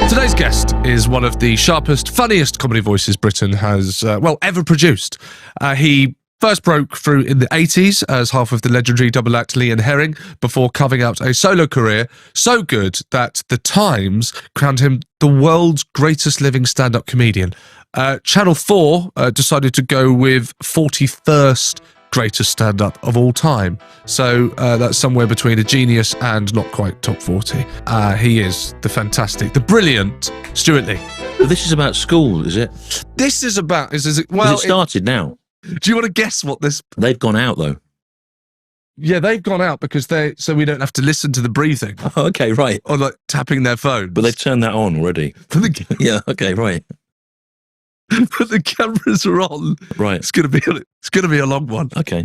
Today's guest is one of the sharpest, funniest comedy voices Britain has, ever produced. He first broke through in the 80s as half of the legendary double act Lee and Herring before carving out a solo career so good that The Times crowned him the world's greatest living stand-up comedian. Channel 4 decided to go with 41st greatest stand-up of all time. So that's somewhere between a genius and not quite top 40. He is the fantastic, the brilliant Stewart Lee. Well, this is about school, is it? This is about... It started now. Do you want to guess what this... They've gone out, though. Yeah, they've gone out because so we don't have to listen to the breathing. Oh, okay, right. Or like tapping their phones. But they've turned that on already. Yeah, okay, right. But the cameras are on. Right. It's gonna be a long one. Okay.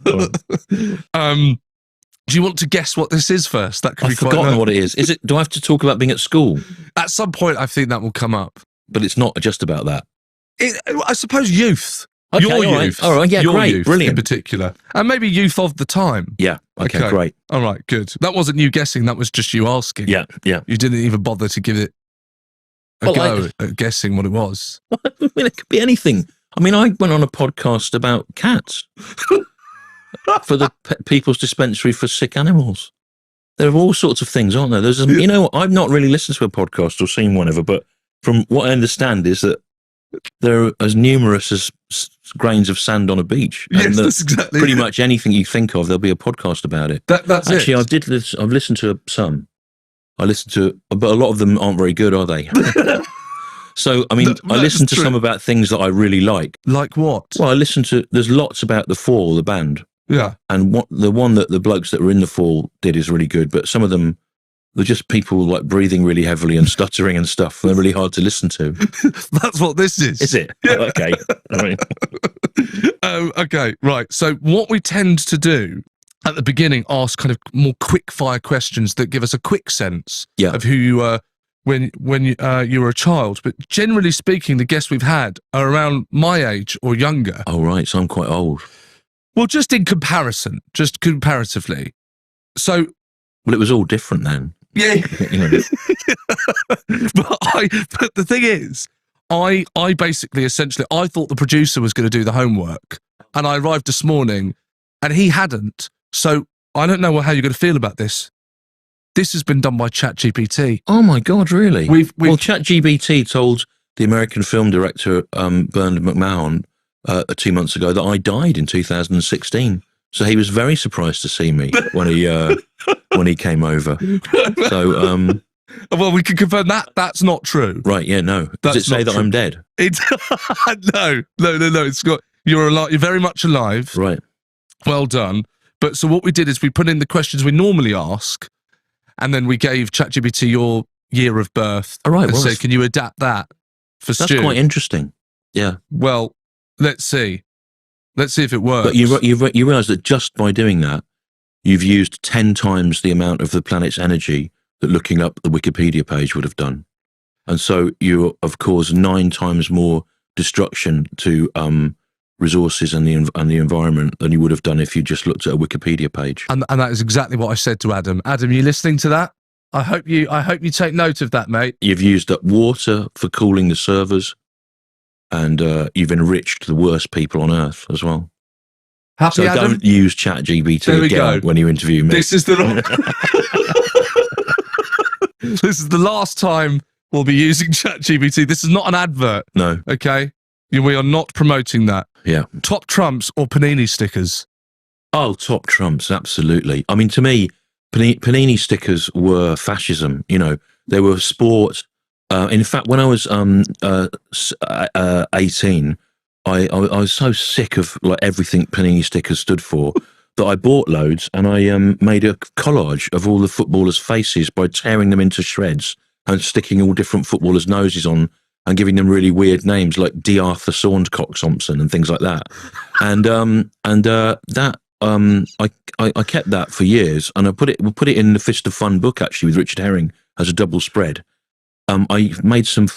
Do you want to guess what this is first? That could be I've forgotten what it is. Is it? Do I have to talk about being at school? At some point, I think that will come up. But it's not just about that. I suppose youth. Okay, Your youth. All right, yeah, Your great, youth brilliant. in particular. And maybe youth of the time. Yeah, okay, great. All right, good. That wasn't you guessing, that was just you asking. Yeah. You didn't even bother to give it a go at guessing what it was. I mean, it could be anything. I mean, I went on a podcast about cats for the People's Dispensary for Sick Animals. There are all sorts of things, aren't there? You know, I've not really listened to a podcast or seen one ever, but from what I understand is that they're as numerous as grains of sand on a beach. Yes, that's exactly pretty much anything you think of, there'll be a podcast about it. That's Actually, it. I've listened to some. But a lot of them aren't very good, are they? So, I mean, I listened to some about things that I really like. Like what? Well, there's lots about The Fall, the band. Yeah. And the one that the blokes that were in The Fall did is really good, but some of them, they're just people like breathing really heavily and stuttering and stuff. They're really hard to listen to. That's what this is. Is it? Yeah. Oh, okay. Okay, right. So what we tend to do at the beginning, ask kind of more quick fire questions that give us a quick sense of who you were when you were a child. But generally speaking, the guests we've had are around my age or younger. Oh, right. So I'm quite old. Well, just comparatively. So... Well, it was all different then. Yeah. You know. But the thing is, I essentially thought the producer was going to do the homework, and I arrived this morning and he hadn't. So I don't know how you're going to feel about this. This has been done by ChatGPT. Oh my God, really? Well, ChatGPT told the American film director Bernard McMahon 2 months ago that I died in 2016. So he was very surprised to see me when he came over. So well, we can confirm that that's not true. Right? Yeah, no. Does it say that I'm dead? No. It's got you're alive. You're very much alive. Right. Well done. But so what we did is we put in the questions we normally ask, and then we gave ChatGPT your year of birth. All right. And said, can you adapt that for Stu? That's quite interesting. Yeah. Well, let's see. Let's see if it works. But you realise that just by doing that, you've used 10 times the amount of the planet's energy that looking up the Wikipedia page would have done. And so you have caused 9 times more destruction to resources and the environment than you would have done if you just looked at a Wikipedia page. And that is exactly what I said to Adam. Adam, you listening to that? I hope you take note of that, mate. You've used up water for cooling the servers, and you've enriched the worst people on Earth as well. Happy, so Adam? Don't use ChatGPT again when you interview me. This is the this is the last time we'll be using ChatGPT. This is not an advert. No. Okay? We are not promoting that. Yeah. Top trumps or panini stickers? Oh, top trumps, absolutely. I mean, to me, panini stickers were fascism. You know, they were sport. In fact, when I was 18, I was so sick of like everything panini stickers stood for that I bought loads, and I made a collage of all the footballers' faces by tearing them into shreds and sticking all different footballers' noses on and giving them really weird names like D. Arthur Saundcock Thompson and things like that. And I kept that for years, and we put it in the Fist of Fun book actually with Richard Herring as a double spread. I made some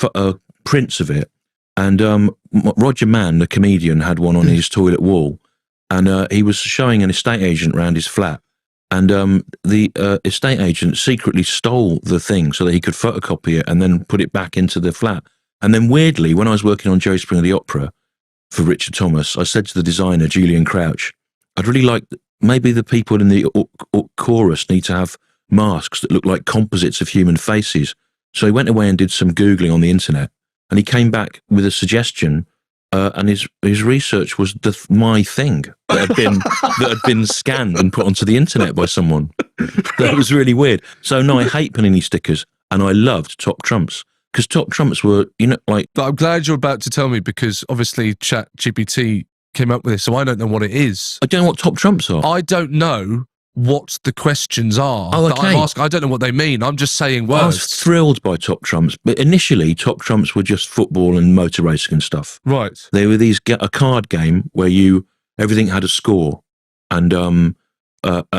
prints of it, and Roger Mann, the comedian, had one on his toilet wall, and he was showing an estate agent around his flat, And the estate agent secretly stole the thing so that he could photocopy it and then put it back into the flat. And then weirdly, when I was working on Jerry Springer the Opera for Richard Thomas, I said to the designer, Julian Crouch, I'd really like, maybe the people in the chorus need to have masks that look like composites of human faces. So he went away and did some Googling on the internet, and he came back with a suggestion, and his research was my thing that had been scanned and put onto the internet by someone. That was really weird. So no, I hate Panini stickers, and I loved Top Trumps, because Top Trumps were, like... But I'm glad you're about to tell me, because obviously ChatGPT came up with this, so I don't know what it is. I don't know what Top Trumps are. I don't know what the questions are that I'm asking. I don't know what they mean. I'm just saying words. I was thrilled by Top Trumps, but initially Top Trumps were just football and motor racing and stuff. Right. They were a card game where everything had a score, and so the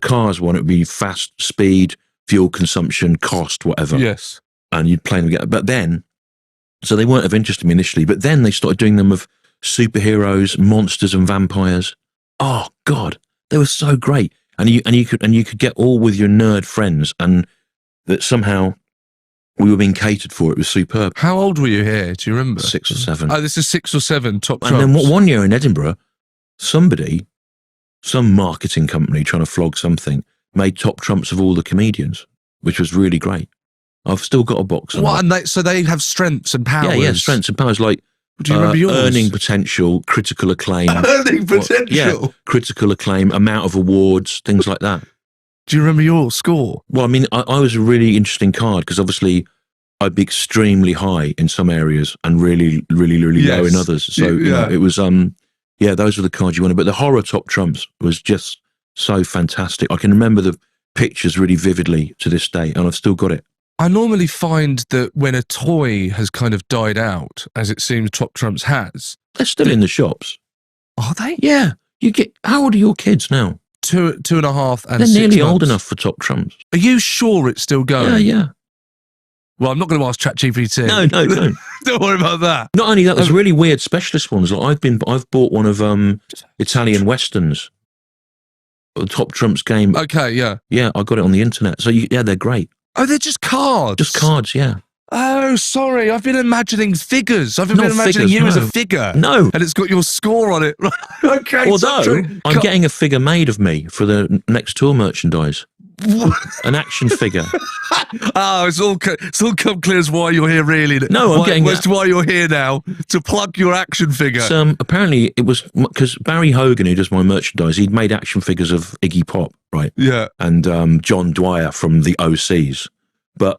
cars one, it would be fast, speed, fuel consumption, cost, whatever. Yes. And you'd play them together. But then, so they weren't of interest to me initially, but then they started doing them of superheroes, monsters, and vampires. Oh God, they were so great, and you could get all with your nerd friends, and that somehow we were being catered for. It was superb. How old were you here? Do you remember? 6 or 7. Oh, this is 6 or 7 Top Trumps. And then one year in Edinburgh, some marketing company trying to flog something made Top Trumps of all the comedians, which was really great. I've still got a box. What? And so they have strengths and powers. Yeah, strengths and powers like. Do you remember yours? Earning potential, critical acclaim. Earning potential? Critical acclaim, amount of awards, things like that. Do you remember your score? Well, I mean, I was a really interesting card because obviously I'd be extremely high in some areas and really, really, really low in others. So, it was, those were the cards you wanted. But the horror Top Trumps was just so fantastic. I can remember the pictures really vividly to this day, and I've still got it. I normally find that when a toy has kind of died out, as it seems Top Trumps has... They're still in the shops. Are they? Yeah. How old are your kids now? 2.5 and They're 6 nearly months. old enough for Top Trumps. Are you sure it's still going? Yeah. Well, I'm not going to ask ChatGPT. No, don't. Don't worry about that. Not only that, there's really weird specialist ones. Like I've bought one of Italian westerns. The Top Trumps game. Okay, yeah. Yeah, I got it on the internet. So they're great. Oh, they're just cards? Just cards, yeah. Oh, sorry. I've been imagining figures. I've been imagining you as a figure. No. And it's got your score on it. Okay. Although, I'm getting a figure made of me for the next tour merchandise. An action figure. Oh, it's all come clear as why you're here, really. No, I'm getting why you're here now, to plug your action figure. So, apparently it was because Barry Hogan, who does my merchandise, he'd made action figures of Iggy Pop, right? Yeah. And John Dwyer from the OCs. But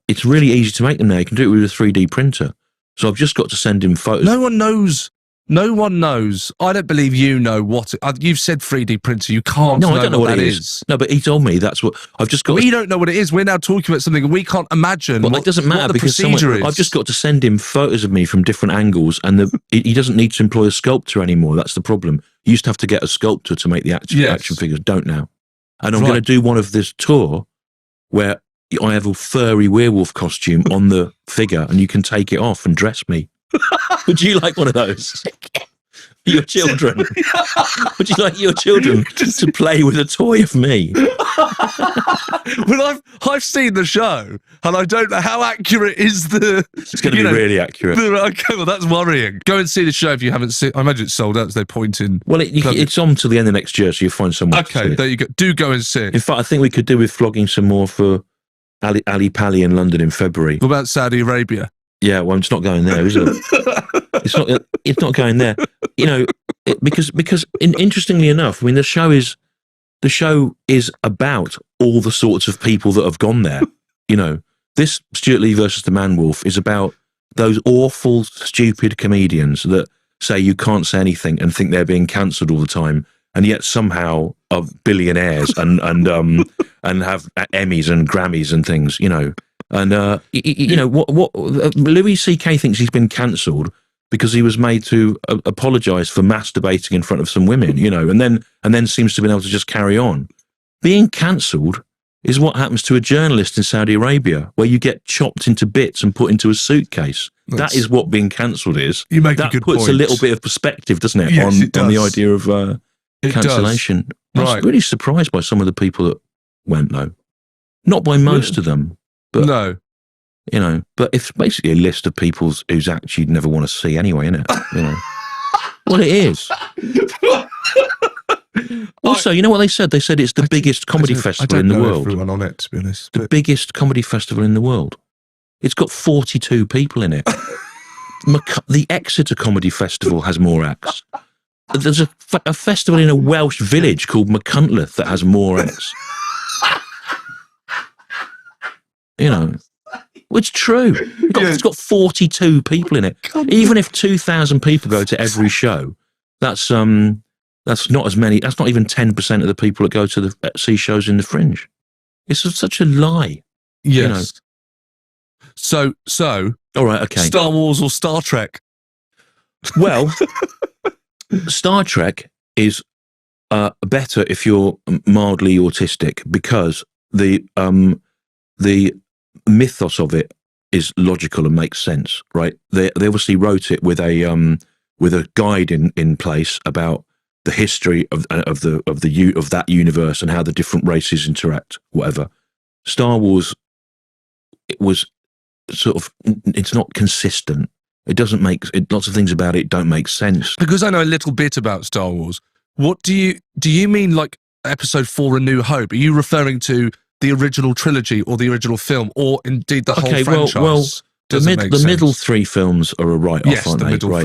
it's really easy to make them now. You can do it with a 3D printer. So I've just got to send him photos. No one knows. No one knows. I don't believe you know what... you've said 3D printer. You can't know I don't know what that it is. No, but he told me that's what... I've just got... We don't know what it is. We're now talking about something we can't imagine. Well, it doesn't matter because I've just got to send him photos of me from different angles, and he doesn't need to employ a sculptor anymore. That's the problem. You used to have to get a sculptor to make the action figures. Don't now. And I'm going to do one of this tour where I have a furry werewolf costume on the figure, and you can take it off and dress me. Would you like one of those? Your children. Would you like your children to play with a toy of me? Well, I've seen the show, and I don't know how accurate is the... It's going to be really accurate. Okay, well, that's worrying. Go and see the show if you haven't seen... I imagine it's sold out, so they're pointing... Well, it's on till the end of next year, so you'll find someone. Okay, there you go. Do go and see it. In fact, I think we could do with flogging some more for Ali Pali in London in February. What about Saudi Arabia? Yeah, well, it's not going there, is it? It's not going there. Because interestingly enough, I mean, the show is about all the sorts of people that have gone there. This Stewart Lee versus the Man Wolf is about those awful, stupid comedians that say you can't say anything and think they're being cancelled all the time, and yet somehow are billionaires and have Emmys and Grammys and things. And what Louis C.K. thinks he's been cancelled because he was made to apologise for masturbating in front of some women, and then seems to have been able to just carry on. Being cancelled is what happens to a journalist in Saudi Arabia, where you get chopped into bits and put into a suitcase. That is what being cancelled is. You make that a good puts point. A little bit of perspective, doesn't it, Yes, it does. on the idea of It cancellation. I Right. was really surprised by some of the people that went, though. Not by most of them, but No. you know. But it's basically a list of people whose acts you'd never want to see anyway, isn't it? You know. Well, it is. Also, you know what they said? They said it's the biggest comedy festival in the world. Everyone on it, to be honest. The biggest comedy festival in the world. It's got 42 people in it. The Exeter Comedy Festival has more acts. There's a festival in a Welsh village called McCuntleth that has more acts. You know, it's true. It's got 42 people in it. Even if 2,000 people go to every show, that's not as many. That's not even 10% of the people that go to the see shows in the Fringe. It's such a lie. Yes. You know. So. All right. Okay. Star Wars or Star Trek? Well, Star Trek is better if you're mildly autistic because the mythos of it is logical and makes sense, right? They obviously wrote it with a guide in place about the history of that universe and how the different races interact. Whatever. Star Wars, it was sort of, it's not consistent. It doesn't lots of things about it don't make sense. Because I know a little bit about Star Wars. What do you mean, like Episode 4, A New Hope? Are you referring to the original trilogy or the original film, or indeed the whole franchise? Well, the middle three films are a write-off, yes, aren't the they? middle right.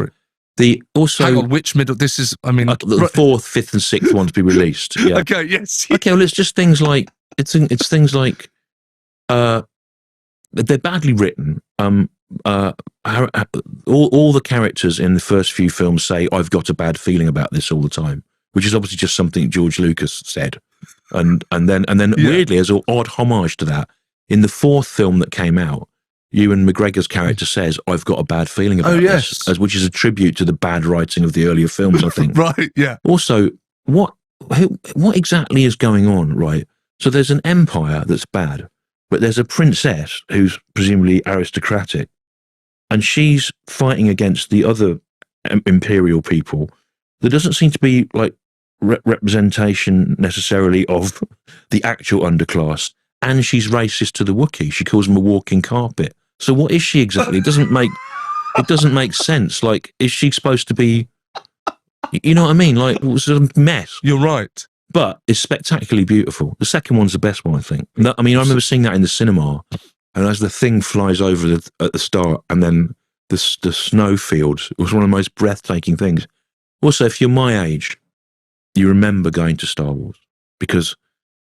three. Hang on, which middle? This is, I mean, the fourth, fifth, and sixth one to be released. Yeah. Okay. Yes. Okay. Well, it's just things like it's things like they're badly written. All the characters in the first few films say, "I've got a bad feeling about this" all the time, which is obviously just something George Lucas said. And then weirdly, as an odd homage to that, in the fourth film that came out, Ewan McGregor's character says, "I've got a bad feeling about this," which is a tribute to the bad writing of the earlier films, I think. Right. Yeah. Also, what exactly is going on? Right. So there's an empire that's bad, but there's a princess who's presumably aristocratic, and she's fighting against the other imperial people. There doesn't seem to be like representation necessarily of the actual underclass, and she's racist to the Wookiee. She calls them a walking carpet. So what is she exactly? It doesn't make sense. Like, is she supposed to be? You know what I mean? Like, it was a mess. You're right. But it's spectacularally beautiful. The second one's the best one, I think. I mean, I remember seeing that in the cinema, and as the thing flies over at the start, and then the snow fields, it was one of the most breathtaking things. Also, if you're my age, you remember going to Star Wars because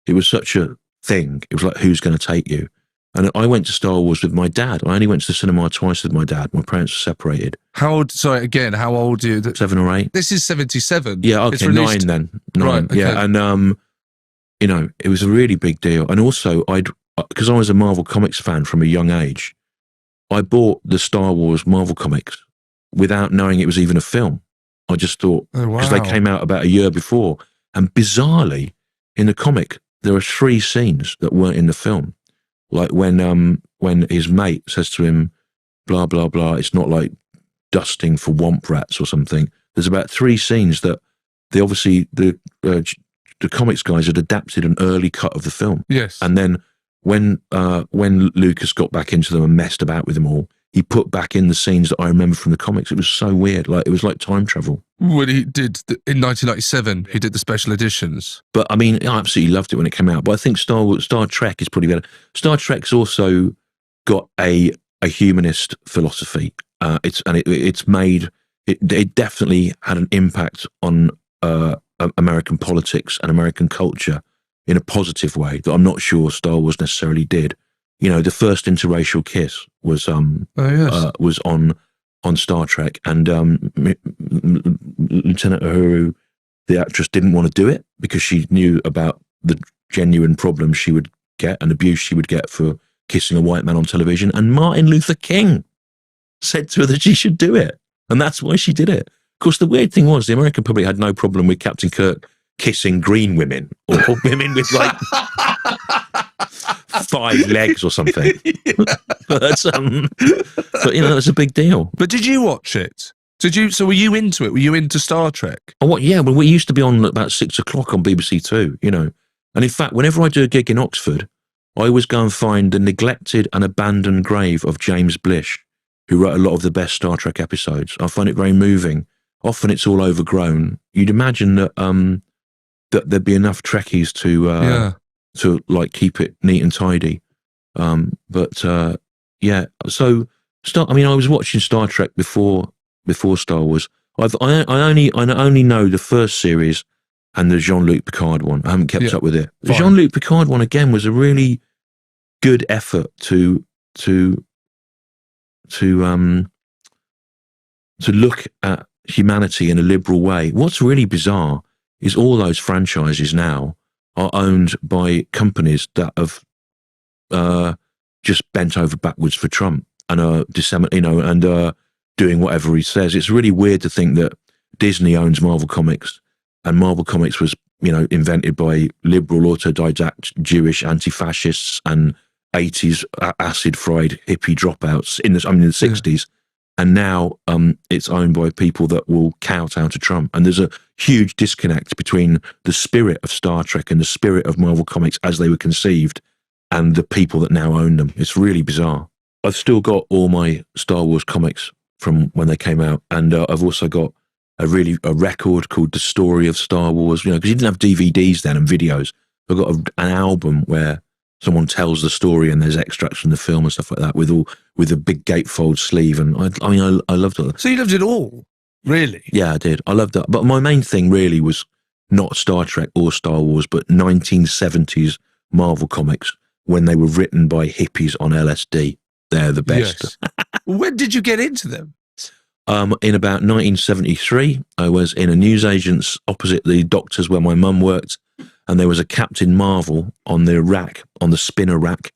it was such a thing. It was like, who's going to take you? And I went to Star Wars with my dad. I only went to the cinema twice with my dad. My parents were separated. How old? Sorry, again, how old are you? 7 or 8. This is 77. Yeah, okay, 9 then. 9, right, okay. Yeah. And, you know, it was a really big deal. And also, because I was a Marvel Comics fan from a young age, I bought the Star Wars Marvel Comics without knowing it was even a film. I just thought, because they came out about a year before. And bizarrely, in the comic, there are 3 scenes that weren't in the film. Like when his mate says to him, blah, blah, blah, it's not like dusting for womp rats or something. There's about 3 scenes that the comics guys had adapted an early cut of the film. Yes. And then when Lucas got back into them and messed about with them all, he put back in the scenes that I remember from the comics. It was so weird. Like, it was like time travel. When he did, in 1997, he did the special editions. But I mean, I absolutely loved it when it came out. But I think Star Trek is probably better. Star Trek's also got a humanist philosophy. It definitely had an impact on American politics and American culture in a positive way that I'm not sure Star Wars necessarily did. You know, the first interracial kiss was on Star Trek, and Lieutenant Uhuru, the actress, didn't want to do it because she knew about the genuine problems she would get and abuse she would get for kissing a white man on television. And Martin Luther King said to her that she should do it, and that's why she did it. Of course, the weird thing was the American public had no problem with Captain Kirk kissing green women or women with like 5 legs or something. But you know, that's a big deal. But did you watch it? So were you into it? Were you into Star Trek? Oh, what? Yeah, well, we used to be on about 6 o'clock on BBC Two, you know. And in fact, whenever I do a gig in Oxford, I always go and find the neglected and abandoned grave of James Blish, who wrote a lot of the best Star Trek episodes. I find it very moving. Often it's all overgrown. You'd imagine that that there'd be enough Trekkies to like keep it neat and tidy. But yeah, so I mean, I was watching Star Trek before Star Wars. I only know the first series and the Jean-Luc Picard one. I haven't kept up with it. The Jean-Luc Picard one again was a really good effort to look at humanity in a liberal way. What's really bizarre is all those franchises now are owned by companies that have just bent over backwards for Trump and are doing whatever he says. It's really weird to think that Disney owns Marvel Comics, and Marvel Comics was, invented by liberal, autodidact Jewish anti-fascists and 80s acid-fried hippie dropouts in the 60s. And now it's owned by people that will kowtow to Trump. And there's a huge disconnect between the spirit of Star Trek and the spirit of Marvel Comics as they were conceived and the people that now own them. It's really bizarre. I've still got all my Star Wars comics from when they came out. And I've also got a record called The Story of Star Wars, because you didn't have DVDs then and videos. I've got an album where someone tells the story and there's extracts from the film and stuff like that with a big gatefold sleeve. And I loved it. So you loved it all, really? Yeah, I did. I loved that. But my main thing really was not Star Trek or Star Wars, but 1970s Marvel comics when they were written by hippies on LSD. They're the best. Yes. When did you get into them? In about 1973, I was in a newsagent's opposite the doctor's where my mum worked, and there was a Captain Marvel on the rack, on the spinner rack,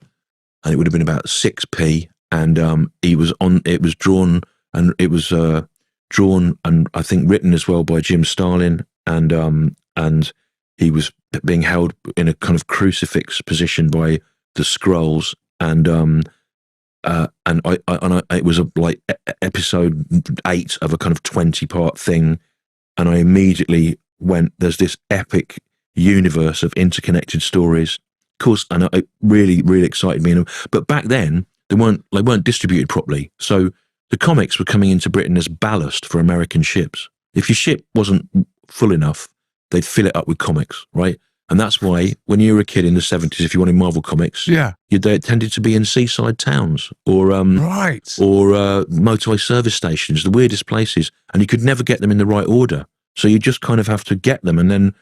and it would have been about 6p, and it was drawn and I think written as well by Jim Starlin, and he was being held in a kind of crucifix position by the Skrulls, and it was like episode 8 of a kind of 20-part thing, and I immediately went, there's this epic universe of interconnected stories, of course, and it really, really excited me. But back then, they weren't distributed properly, so the comics were coming into Britain as ballast for American ships. If your ship wasn't full enough, they'd fill it up with comics, right? And that's why when you were a kid in the 70s, if you wanted Marvel comics, they tended to be in seaside towns or motorway service stations, the weirdest places, and you could never get them in the right order. So you just kind of have to get them, and then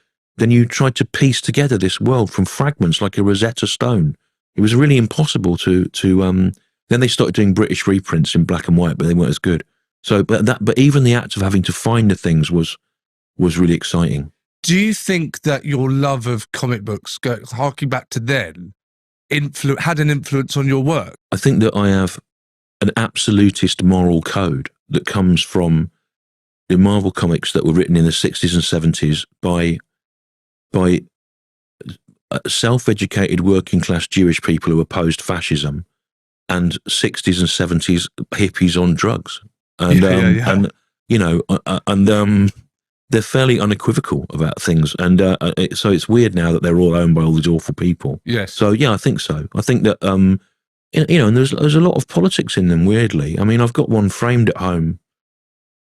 you tried to piece together this world from fragments like a Rosetta Stone. It was really impossible to then they started doing British reprints in black and white, but they weren't as good. So, but even the act of having to find the things was really exciting. Do you think that your love of comic books, harking back to then, had an influence on your work? I think that I have an absolutist moral code that comes from the Marvel comics that were written in the 60s and 70s by self-educated working-class Jewish people who opposed fascism, and 60s and 70s hippies on drugs. And they're fairly unequivocal about things, and so it's weird now that they're all owned by all these awful people. Yes. So yeah, I think so. I think that and there's a lot of politics in them. Weirdly, I mean, I've got one framed at home,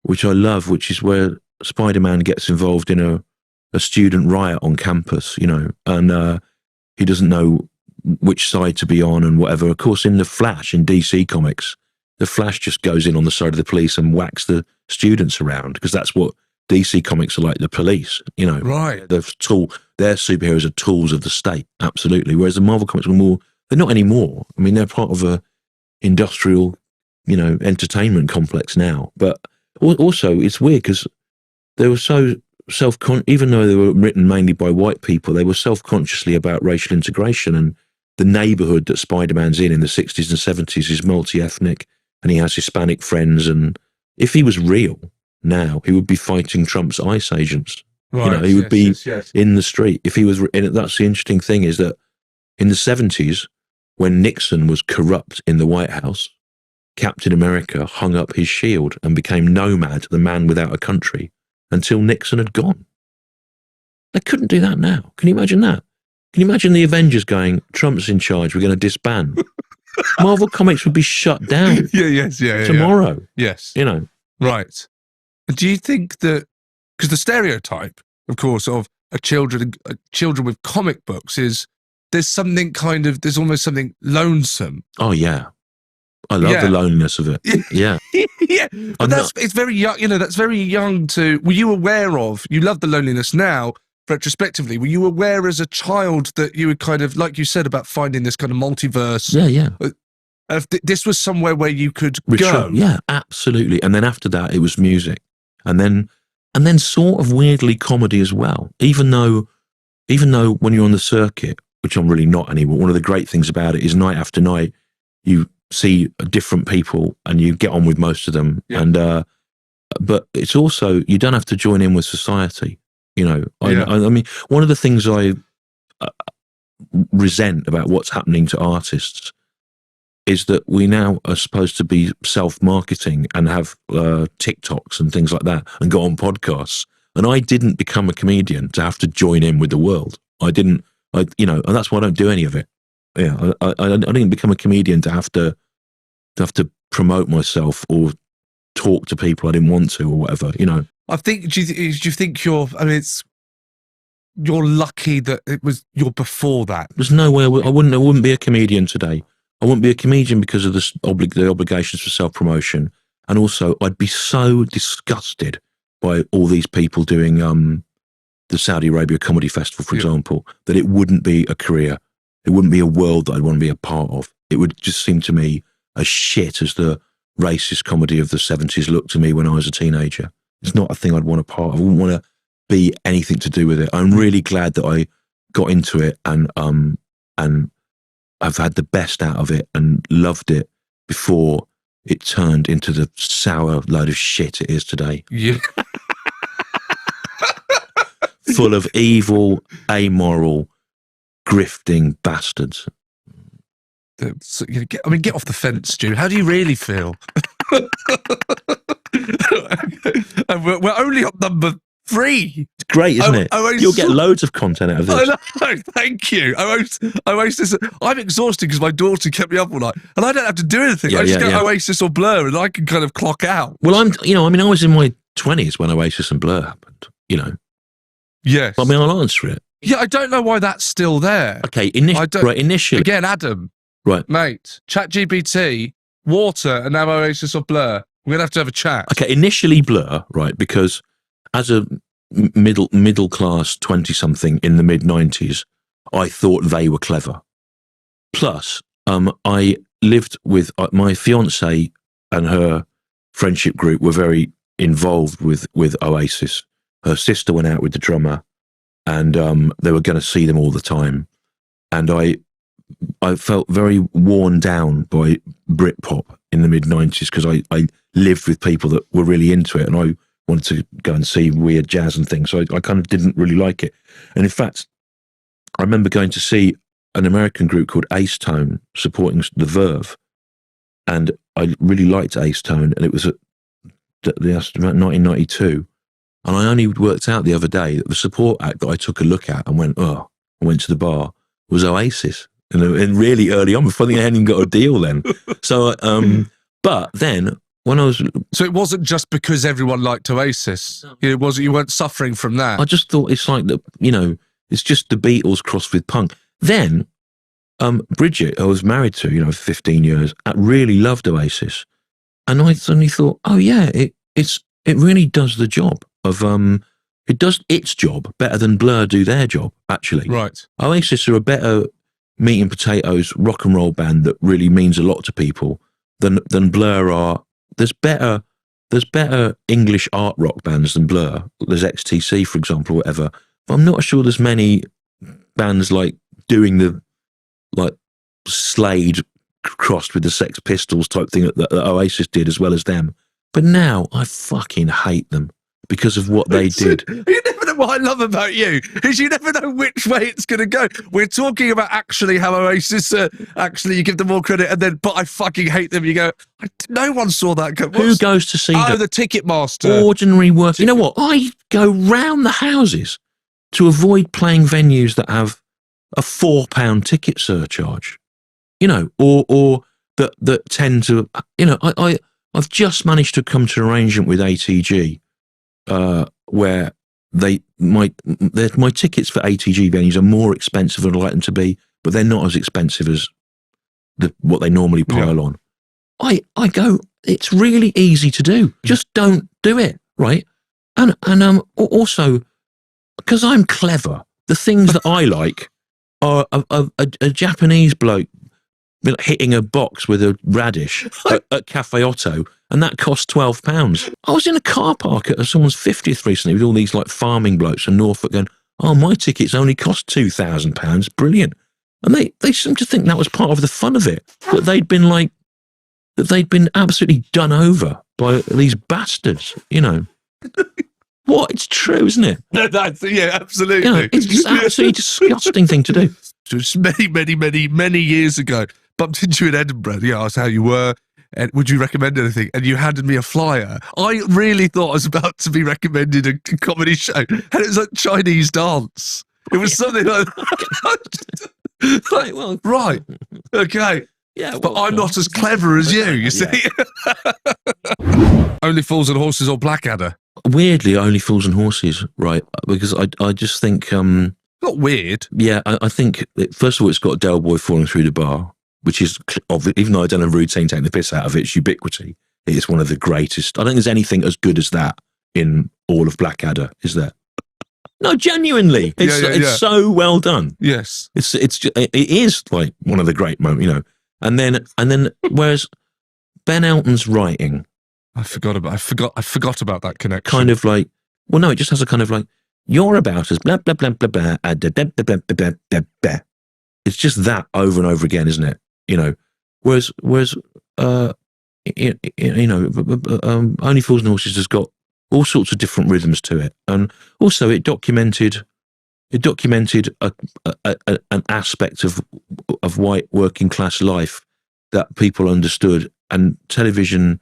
which I love, which is where Spider-Man gets involved in a student riot on campus, and he doesn't know which side to be on and whatever. Of course, in the Flash in DC Comics, the Flash just goes in on the side of the police and whacks the students around, because that's what DC Comics are like, the police, Right. Their superheroes are tools of the state, absolutely. Whereas the Marvel Comics were more, they're not anymore. I mean, they're part of a industrial, entertainment complex now. But also, it's weird because they were so even though they were written mainly by white people, they were self-consciously about racial integration, and the neighborhood that Spider-Man's in the 60s and 70s is multi-ethnic, and he has Hispanic friends, and if he was real now, he would be fighting Trump's ICE agents. Right. He would be in the street. If he was, and that's the interesting thing, is that in the 70s, when Nixon was corrupt in the White House, Captain America hung up his shield and became Nomad, the man without a country, until Nixon had gone. They couldn't do that now. Can you imagine that? Can you imagine the Avengers going, Trump's in charge, we're going to disband? Marvel Comics would be shut down tomorrow. Yes. You know. Right. Do you think that, because the stereotype, of course, of children with comic books is there's almost something lonesome. Oh, yeah. I love the loneliness of it. Yeah. Yeah. But it's very young, that's very young were you aware of, you love the loneliness now, retrospectively, were you aware as a child that you would kind of, like you said, about finding this kind of multiverse? Yeah. This was somewhere where you could go. Yeah, absolutely. And then after that, it was music. And then sort of weirdly comedy as well. Even though when you're on the circuit, which I'm really not anymore, one of the great things about it is night after night, you see different people and you get on with most of them. Yeah. And but it's also, you don't have to join in with society. I mean, one of the things I resent about what's happening to artists is that we now are supposed to be self-marketing and have TikToks and things like that and go on podcasts. And I didn't become a comedian to have to join in with the world. And that's why I don't do any of it. Yeah, I didn't become a comedian to have to promote myself or talk to people I didn't want to or whatever. I think. Do you think you're lucky that you're before that? There's no way I wouldn't be a comedian today. I wouldn't be a comedian because of the obligations for self-promotion, and also I'd be so disgusted by all these people doing the Saudi Arabia Comedy Festival, for example, that it wouldn't be a career. It wouldn't be a world that I'd want to be a part of. It would just seem to me as shit as the racist comedy of the 70s looked to me when I was a teenager. It's not a thing I'd want a part of. I wouldn't want to be anything to do with it. I'm really glad that I got into it and I've had the best out of it and loved it before it turned into the sour load of shit it is today. Yeah. Full of evil, amoral, grifting bastards. Get off the fence, Stu. How do you really feel? We're only on number 3. It's great, isn't it? You'll get loads of content out of this. I know, thank you. Oasis. I'm exhausted because my daughter kept me up all night, and I don't have to do anything. I just go Oasis or Blur, and I can kind of clock out. Well, I was in my 20s when Oasis and Blur happened. Yes. I mean, I'll answer it. Yeah, I don't know why that's still there. Okay, initially. Again, Adam. Right. Mate, ChatGPT, Water, and now Oasis or Blur. We're going to have a chat. Okay, initially Blur, right, because as a middle class 20-something in the mid-90s, I thought they were clever. Plus, I lived with my fiancée and her friendship group were very involved with Oasis. Her sister went out with the drummer, and they were going to see them all the time. And I felt very worn down by Britpop in the mid-90s because I lived with people that were really into it, and I wanted to go and see weird jazz and things. So I kind of didn't really like it. And in fact, I remember going to see an American group called Ace Tone supporting The Verve. And I really liked Ace Tone, and it was about 1992. And I only worked out the other day that the support act that I took a look at and went to the bar was Oasis. And really early on, before I think I hadn't even got a deal then. So, but then when I was... So it wasn't just because everyone liked Oasis. You weren't suffering from that. I just thought it's like, it's just the Beatles crossed with punk. Then Bridget, I was married to, for 15 years, really loved Oasis. And I suddenly thought, oh yeah, it really does the job of... it does its job better than Blur do their job, actually. Right. Oasis are a better meat and potatoes rock and roll band that really means a lot to people than Blur are. There's better English art rock bands than Blur. There's XTC, for example, or whatever. But I'm not sure there's many bands like doing the Slade crossed with the Sex Pistols type thing that Oasis did as well as them. But now I fucking hate them. because of what they did. You never know what I love about you is you never know which way it's going to go. We're talking about actually how Oasis, actually you give them more credit, and then, but I fucking hate them. You go, no one saw that. Who goes to see the Ticketmaster? Ordinary work. You know what? I go round the houses to avoid playing venues that have a £4 ticket surcharge, you know, or that tend to, you know, I've just managed to come to an arrangement with ATG, where my tickets for ATG venues are more expensive than I'd like them to be, but they're not as expensive as what they normally pile on. I go, it's really easy to do. Just don't do it, right? And also, because I'm clever, the things that I like are a Japanese bloke hitting a box with a radish at Cafe Otto, and that cost £12. I was in a car park at someone's 50th recently with all these like farming blokes from Norfolk going, oh, my tickets only cost £2,000. Brilliant. And they seemed to think that was part of the fun of it, that they'd been absolutely done over by these bastards, you know. What? It's true, isn't it? No, yeah, absolutely. You know, it's just an absolutely disgusting thing to do. So it's many years ago. Bumped into you in Edinburgh. Yeah, asked how you were. And would you recommend anything? And you handed me a flyer. I really thought I was about to be recommended a comedy show, and it was like Chinese dance. It was something like that. Like, well, right, okay. Yeah, well, but I'm not as clever as you see. Only Fools and Horses or Blackadder? Weirdly, Only Fools and Horses, right? Because I just think... not weird. Yeah, I think, first of all, it's got Del Boy falling through the bar, which is, even though I don't have a routine taking the piss out of it, it's ubiquity. It is one of the greatest. I don't think there's anything as good as that in all of Blackadder, is there? No, genuinely. It's so well done. Yes. It is like one of the great moments, you know. And then whereas Ben Elton's writing, I forgot about that connection. Kind of like, well, no, it just has a kind of like, you're about as blah blah blah blah blah, blah. It's just that over and over again, isn't it? You know, whereas you know, Only Fools and Horses has got all sorts of different rhythms to it, and also it documented an aspect of white working class life that people understood, and television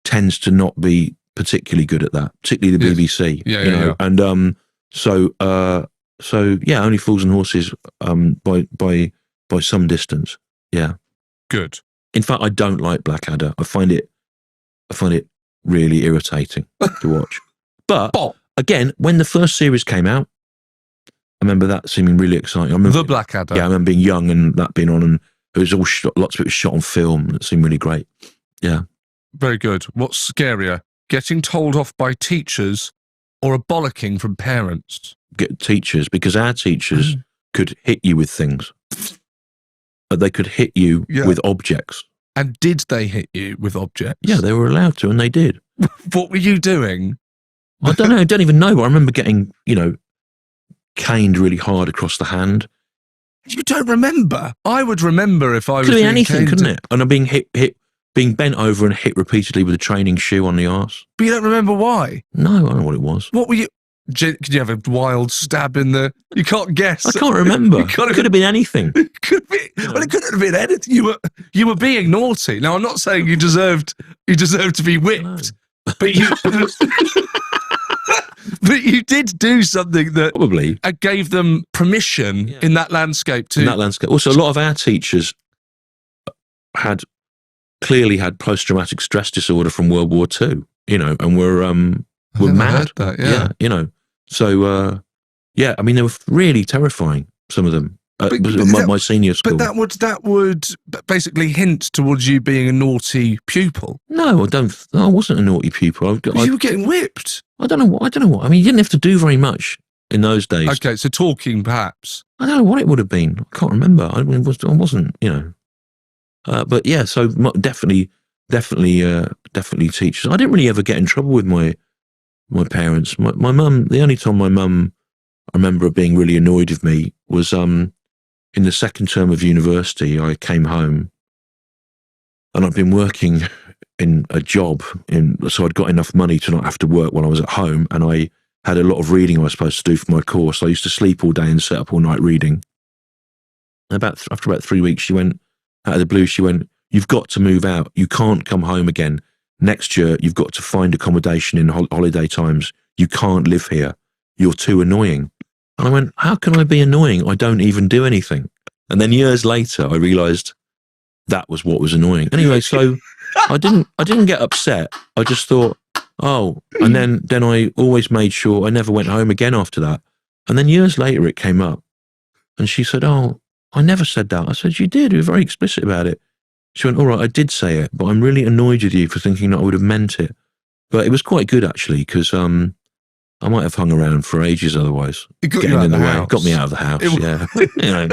tends to not be particularly good at that, particularly the BBC. Yeah. And so yeah, Only Fools and Horses by some distance. Yeah, good. In fact, I don't like Blackadder. I find it really irritating to watch. But again, when the first series came out, I remember that seeming really exciting. I remember The Blackadder. Yeah, I remember being young and that being on, and it was all lots of it was shot on film. It seemed really great. Yeah, very good. What's scarier, getting told off by teachers or a bollocking from parents? Get teachers, because our teachers could hit you with things. They could hit you with objects. And did they hit you with objects? Yeah, they were allowed to, and they did. What were you doing? I don't know. I don't even know. But I remember getting, you know, caned really hard across the hand. You don't remember? I would remember if I was. Could be anything, couldn't it? And I'm being being bent over and hit repeatedly with a training shoe on the arse. But you don't remember why? No, I don't know what it was. What were you? Could you have a wild stab in the? You can't guess. I can't remember. It could have been anything. It could be. Well, it couldn't have been anything. You were being naughty. Now, I'm not saying you deserved to be whipped, but you. But you did do something that probably gave them permission in that landscape too. In that landscape. Also, a lot of our teachers had clearly had post-traumatic stress disorder from World War II. You know, and were mad. That, you know. So yeah, I mean, they were really terrifying. Some of them. My senior school. But that would basically hint towards you being a naughty pupil. No, I wasn't a naughty pupil. You were getting whipped. I don't know what. I mean, you didn't have to do very much in those days. Okay, so talking perhaps. I don't know what it would have been. I can't remember. I wasn't, you know. But yeah, so definitely teachers. I didn't really ever get in trouble with my parents. My mum. The only time my mum, I remember being really annoyed with me was in the second term of university. I came home, and I'd been working in a job, so I'd got enough money to not have to work when I was at home, and I had a lot of reading I was supposed to do for my course. I used to sleep all day and sit up all night reading. After about 3 weeks, she went, out of the blue, she went, "You've got to move out. You can't come home again. Next year, you've got to find accommodation in holiday times. You can't live here. You're too annoying." And I went, "How can I be annoying? I don't even do anything." And then years later, I realised that was what was annoying. Anyway, so I didn't get upset. I just thought, oh, and then I always made sure I never went home again after that. And then years later, it came up, and she said, "Oh, I never said that." I said, "You did. You were very explicit about it." She went, "All right, I did say it, but I'm really annoyed with you for thinking that I would have meant it." But it was quite good, actually, because I might have hung around for ages otherwise. It got you out of the house. Got me out of the house, yeah.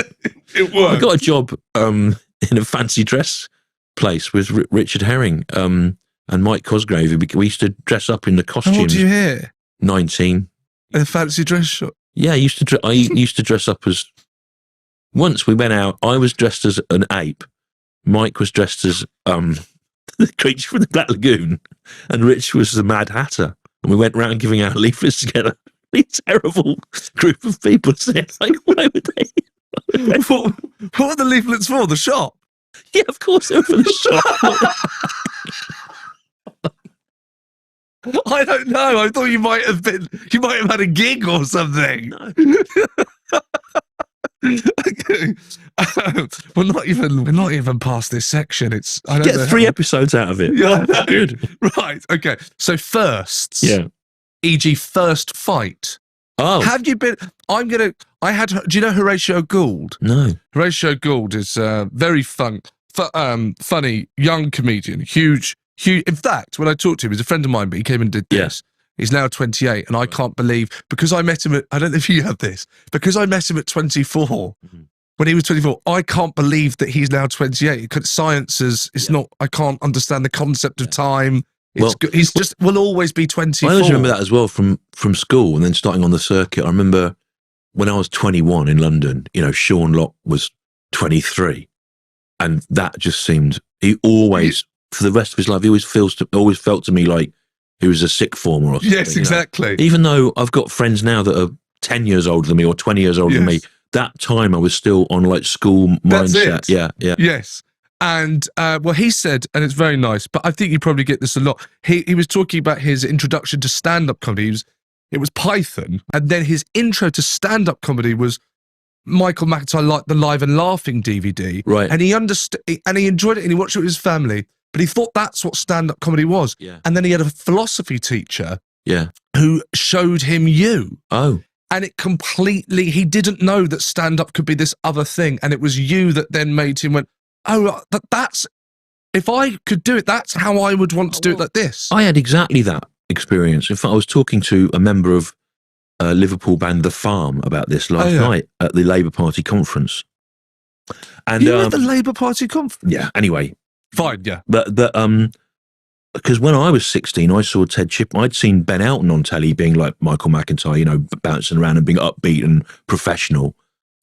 It worked. I got a job in a fancy dress place with Richard Herring and Mike Cosgrave. We used to dress up in the costumes. How old are you here? 19. In a fancy dress shop? Yeah, I used to dress up as... Once we went out, I was dressed as an ape. Mike was dressed as the creature from the Black Lagoon, and Rich was the Mad Hatter. And we went around giving out leaflets together. A terrible group of people. Like, why would they? What were the leaflets for? The shop? Yeah, of course they were for the shop. I don't know. I thought you might have had a gig or something. No. Okay. We're not even past this section. I don't know Get 3 episodes out of it. Yeah, good. Right. Okay. So firsts. Yeah. E.g., first fight. Oh. Have you been? Do you know Horatio Gould? No. Horatio Gould is a very funny young comedian. Huge. In fact, when I talked to him, he's a friend of mine, but he came and did this. He's now 28, and I can't believe, because I met him at, I don't know if you have this, because I met him at 24, when he was 24, I can't believe that he's now 28. Because science not, I can't understand the concept of time. Will always be 24. I always remember that as well from school and then starting on the circuit. I remember when I was 21 in London, Sean Locke was 23. And that just seemed, he always, for the rest of his life, he always felt to me like he was a sick former or something. Yes, exactly. Even though I've got friends now that are 10 years older than me or 20 years older than me, that time I was still on like school mindset. Yeah. Yes. And he said, and it's very nice, but I think you probably get this a lot. He was talking about his introduction to stand-up comedy. It was Python, and then his intro to stand-up comedy was Michael McIntyre, like the Live and Laughing DVD. Right. And he understood, and he enjoyed it, and he watched it with his family. But he thought that's what stand-up comedy was. Yeah. And then he had a philosophy teacher. Yeah. Who showed him you. Oh. And he didn't know that stand-up could be this other thing. And it was you that then made him went, oh, that's, if I could do it, that's how I would want to do it like this. I had exactly that experience. In fact, I was talking to a member of Liverpool band The Farm about this last night at the Labour Party conference. And you were at the Labour Party conference? Yeah, anyway. Fine, yeah. But because when I was 16, I saw Ted Chippington. I'd seen Ben Elton on telly being like Michael McIntyre, bouncing around and being upbeat and professional.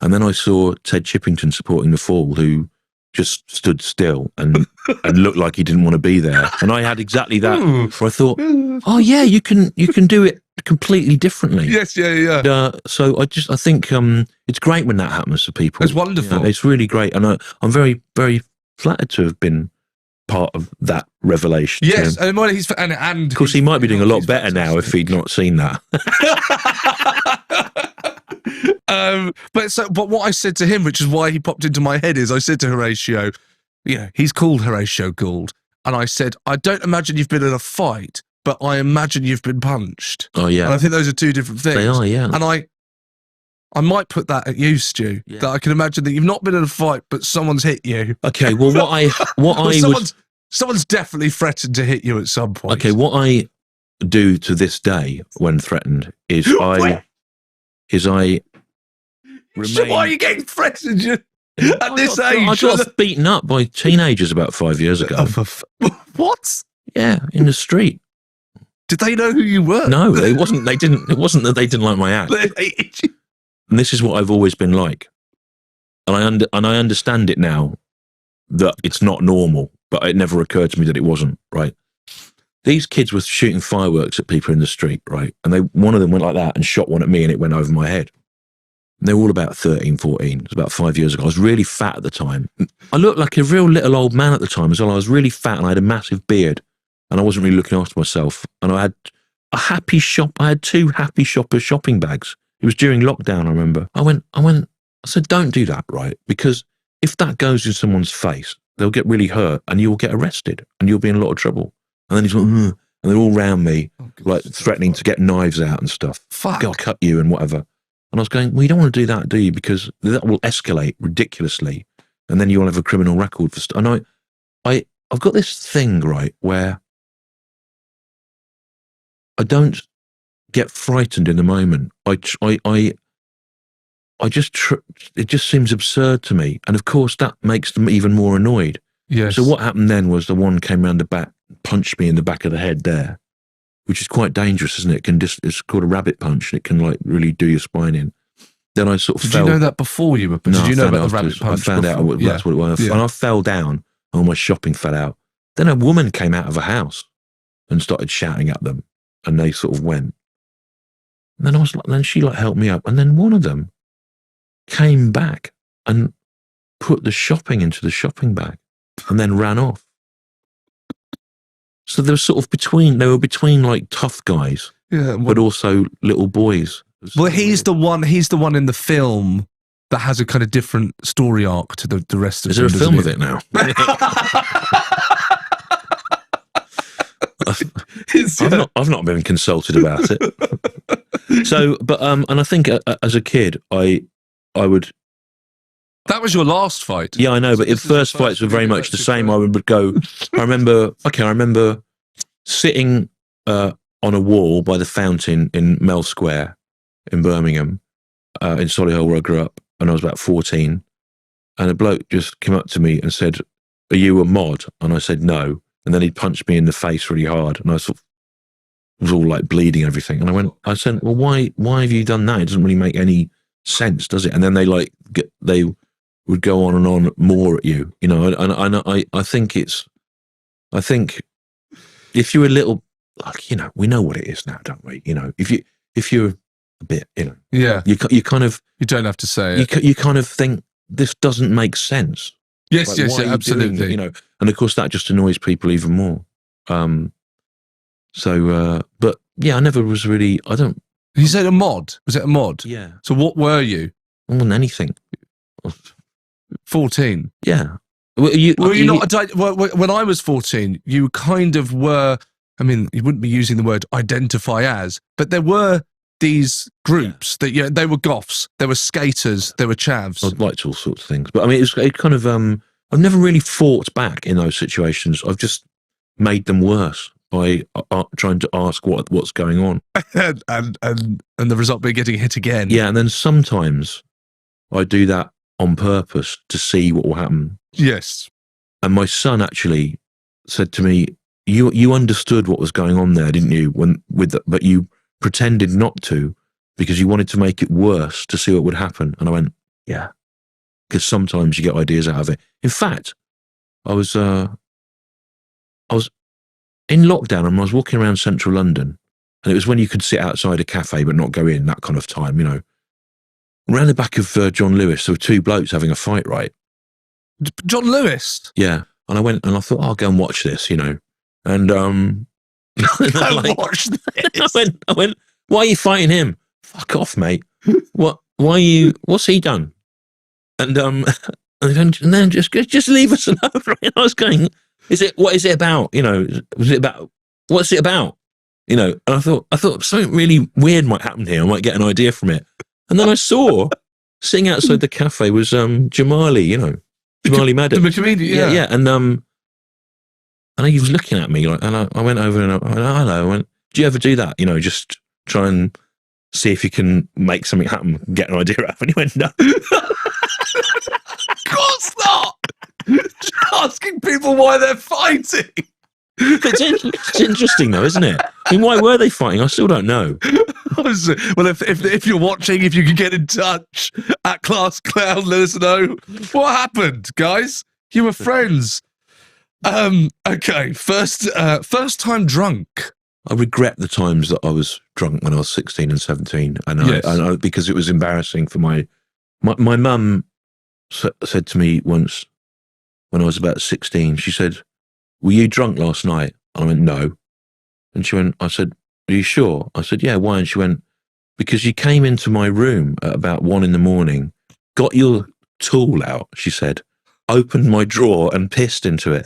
And then I saw Ted Chippington supporting The Fall, who just stood still and looked like he didn't want to be there. And I had exactly that. Where I thought, oh yeah, you can do it completely differently. Yes, yeah. And, so I think it's great when that happens to people. It's wonderful. It's really great, and I'm very, very flattered to have been part of that revelation. Yes, and of course he might be doing a lot better now if he'd not seen that. But what I said to him, which is why he popped into my head, is I said to Horatio, he's called Horatio Gould, and I said, I don't imagine you've been in a fight, but I imagine you've been punched. Oh yeah, and I think those are two different things. They are, yeah. And I might put that at you, Stu. Yeah. That I can imagine that you've not been in a fight, but someone's hit you. Okay, well, someone's definitely threatened to hit you at some point. Okay, what I do to this day when threatened is I remain. Why are you getting threatened at this age? I got beaten up by teenagers about 5 years ago. What? Yeah, in the street. Did they know who you were? No, it wasn't that they didn't like my act. And this is what I've always been like. And I understand it now that it's not normal, but it never occurred to me that it wasn't, right? These kids were shooting fireworks at people in the street, right? And one of them went like that and shot one at me, and it went over my head. And they were all about 13, 14. It was about 5 years ago. I was really fat at the time. I looked like a real little old man at the time as well. I was really fat and I had a massive beard and I wasn't really looking after myself. And I had a happy shop. I had 2 happy shoppers shopping bags. It was during lockdown, I remember. I said, don't do that, right? Because if that goes in someone's face, they'll get really hurt and you'll get arrested and you'll be in a lot of trouble. And then he's like, and they're all around me, like threatening to get knives out and stuff. Fuck. I'll cut you and whatever. And I was going, well, you don't want to do that, do you? Because that will escalate ridiculously. And then you'll have a criminal record for stuff. And I've got this thing, right, where I don't get frightened in the moment. It just seems absurd to me. And of course, that makes them even more annoyed. Yes. So what happened then was the one came round the back, punched me in the back of the head there, which is quite dangerous, isn't it? It's called a rabbit punch, and it can like really do your spine in. Then I sort of Did you know that before you were? No, did you know about the afterwards. rabbit punch? I found out that's what it was. Yeah. And I fell down, and my shopping fell out. Then a woman came out of a house and started shouting at them, and they sort of went. And then then she like helped me up, and then one of them came back and put the shopping into the shopping bag, and then ran off. So they were between like tough guys, but also little boys. Well, he's the one in the film that has a kind of different story arc to the rest of Is there a film of it now? I've not been consulted about it. So, but and I think as a kid, I would. That was your last fight. Yeah, I know, but the first fights were very much the same. I would go. I remember sitting on a wall by the fountain in Mell Square in Birmingham, in Solihull, where I grew up, and I was about 14. And a bloke just came up to me and said, "Are you a mod?" And I said, "No." And then he punched me in the face really hard, and I sort of was all like bleeding and everything. And I said, "Well, why have you done that? It doesn't really make any sense, does it?" And then they would go on and on more at you, you know. And I think if you're a little, like, you know, we know what it is now, don't we? You know, if you're a bit, you know, you kind of, you don't have to say it. You kind of think this doesn't make sense. Yes, like, yes, yeah, absolutely. You know, and of course that just annoys people even more. But yeah, I never was really. You said a mod. Was it a mod? Yeah. So what were you? More than anything. 14. Yeah. Were you not? When I was 14, you kind of were. I mean, you wouldn't be using the word identify as, but there were these groups that they were goths, there were skaters, there were chavs. I'd liked all sorts of things, but I mean, it kind of. I've never really fought back in those situations. I've just made them worse by trying to ask what's going on, and the result being getting hit again. Yeah, and then sometimes I do that on purpose to see what will happen. Yes. And my son actually said to me, "You understood what was going on there, didn't you? But you pretended not to because you wanted to make it worse to see what would happen." And I went, "Yeah." Because sometimes you get ideas out of it. In fact, I was in lockdown and I was walking around central London, and it was when you could sit outside a cafe but not go in, that kind of time, you know. Around the back of John Lewis, there were 2 blokes having a fight, right? John Lewis? Yeah. And I went and I thought, I'll go and watch this, you know. And watch this. I went, "Why are you fighting him?" "Fuck off, mate. What's he done?" And then just leave us alone. Right? I was going, what is it about? You know, what's it about? You know, and I thought something really weird might happen here. I might get an idea from it. And then I saw sitting outside the cafe was Jamali, you know, Jamali Maddox. The comedian, yeah. And he was looking at me, like, and I went over and I went, "Hello." I went, "Do you ever do that? You know, just try and see if you can make something happen, get an idea out of it?" And he went, "No." Of course not. Asking people why they're fighting. It's interesting though, isn't it? I mean, why were they fighting? I still don't know. Well, if you're watching, if you can get in touch at Class Clown, let us know what happened, guys. You were friends. Okay. First time drunk. I regret the times that I was drunk when I was 16 and 17, and Yes. because it was embarrassing for my mum said to me once when I was about 16. She said, "Were you drunk last night?" And I went, "No." And she went, I said, "Are you sure?" I said, "Yeah, why?" And she went, "Because you came into my room at about 1 a.m, got your tool out," she said, "opened my drawer and pissed into it."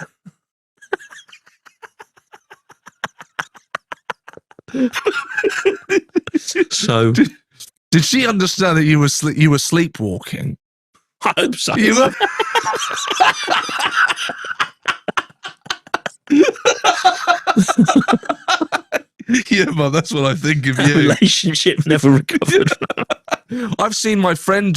So Did she understand that you were sleepwalking? I hope so. You were. Yeah, Mum, that's what I think of Our you. relationship never recovered. I've seen my friend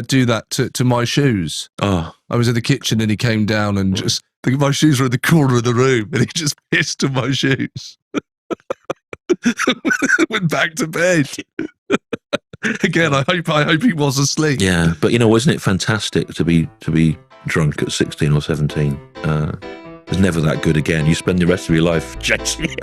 do that to my shoes. Oh, I was in the kitchen and he came down and just my shoes were in the corner of the room and he just pissed on my shoes. Went back to bed. Again, I hope he was asleep. yeah, but wasn't it fantastic to be drunk at 16 or 17? It was never that good again. You spend the rest of your life chasing it.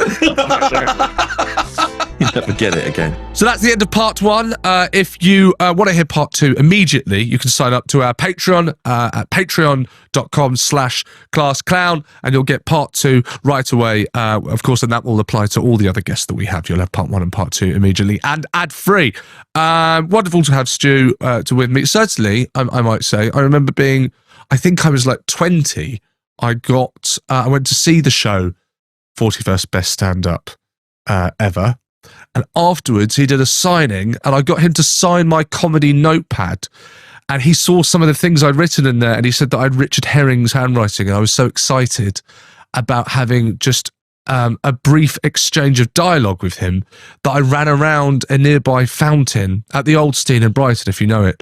You never get it again. So that's the end of part 1. If you want to hear part 2 immediately, you can sign up to our Patreon at patreon.com/classclown and you'll get part 2 right away. Of course, and that will apply to all the other guests that we have. You'll have part 1 and part 2 immediately and ad-free. Wonderful to have Stu with me. Certainly, I might say, I remember being, I think I was like 20. I went to see the show 41st Best Stand-Up Ever. And afterwards, he did a signing, and I got him to sign my comedy notepad. And he saw some of the things I'd written in there, and he said that I'd Richard Herring's handwriting. And I was so excited about having just a brief exchange of dialogue with him that I ran around a nearby fountain at the Oldstein in Brighton, if you know it,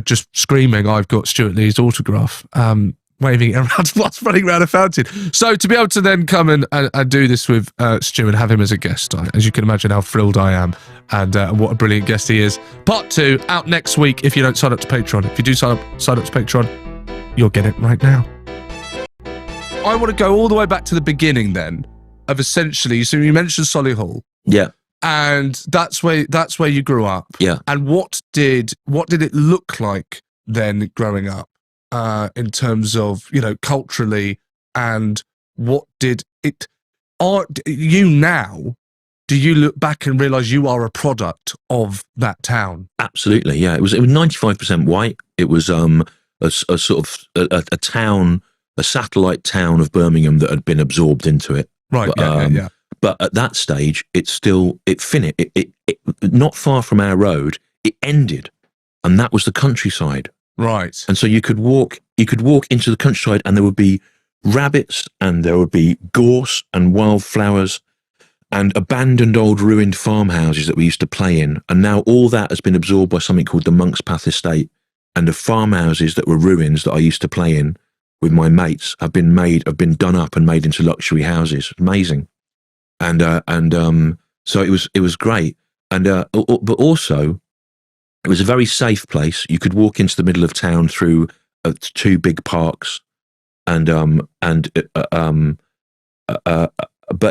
just screaming, "I've got Stewart Lee's autograph." Waving it around whilst running around a fountain. So to be able to then come and do this with Stu and have him as a guest, as you can imagine how thrilled I am and what a brilliant guest he is. Part 2 out next week if you don't sign up to Patreon. If you do sign up to Patreon, you'll get it right now. I want to go all the way back to the beginning then of essentially, so you mentioned Solihull. Yeah. And that's where you grew up. Yeah. And what did it look like then growing up? In terms of, culturally, and what did it, do you look back and realise you are a product of that town? Absolutely, yeah. It was 95% white. It was a sort of a town, a satellite town of Birmingham that had been absorbed into it. Right, But, yeah. But at that stage, it finished. It not far from our road, it ended, and that was the countryside. Right. And so you could walk into the countryside and there would be rabbits and there would be gorse and wildflowers and abandoned old ruined farmhouses that we used to play in. And now all that has been absorbed by something called the Monk's Path Estate, and the farmhouses that were ruins that I used to play in with my mates have been done up and made into luxury houses. Amazing. And so it was great. And but also it was a very safe place. You could walk into the middle of town through 2 big parks, but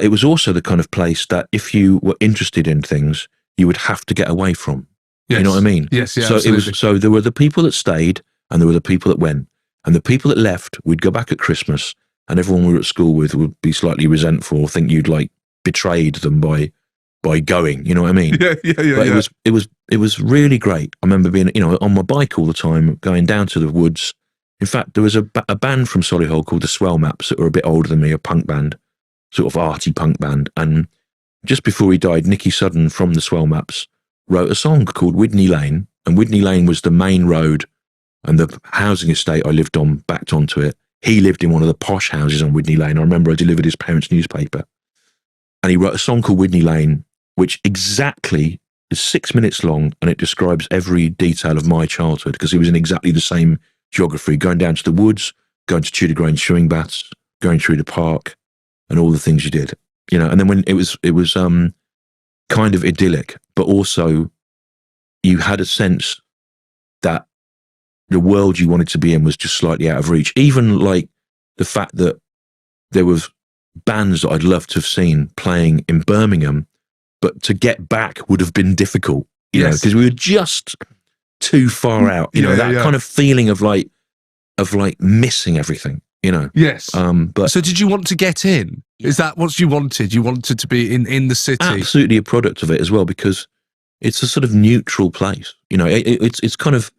it was also the kind of place that if you were interested in things, you would have to get away from. Yes. You know what I mean? Yes, yeah. So absolutely. so there were the people that stayed and there were the people that went, and the people that left, we'd go back at Christmas, and everyone we were at school with would be slightly resentful, or think you'd like betrayed them by going. You know what I mean? Yeah. But it was really great. I remember being, on my bike all the time, going down to the woods. In fact, there was a band from Solihull called the Swell Maps that were a bit older than me, a punk band, sort of arty punk band. And just before he died, Nicky Sudden from the Swell Maps wrote a song called Widney Lane, and Widney Lane was the main road, and the housing estate I lived on backed onto it. He lived in one of the posh houses on Widney Lane. I remember I delivered his parents' newspaper, and he wrote a song called Widney Lane, which exactly is 6 minutes long, and it describes every detail of my childhood, because he was in exactly the same geography, going down to the woods, going to Tudor Grange swimming baths, going through the park, and all the things you did. And then when it was kind of idyllic, but also you had a sense that the world you wanted to be in was just slightly out of reach. Even like the fact that there was bands that I'd love to have seen playing in Birmingham, but to get back would have been difficult, you know, because we were just too far out, you know, that kind of feeling of like missing everything, you know. Yes. But so did you want to get in? Is that what you wanted? You wanted to be in the city? Absolutely a product of it as well, because it's a sort of neutral place. You know, it's kind of,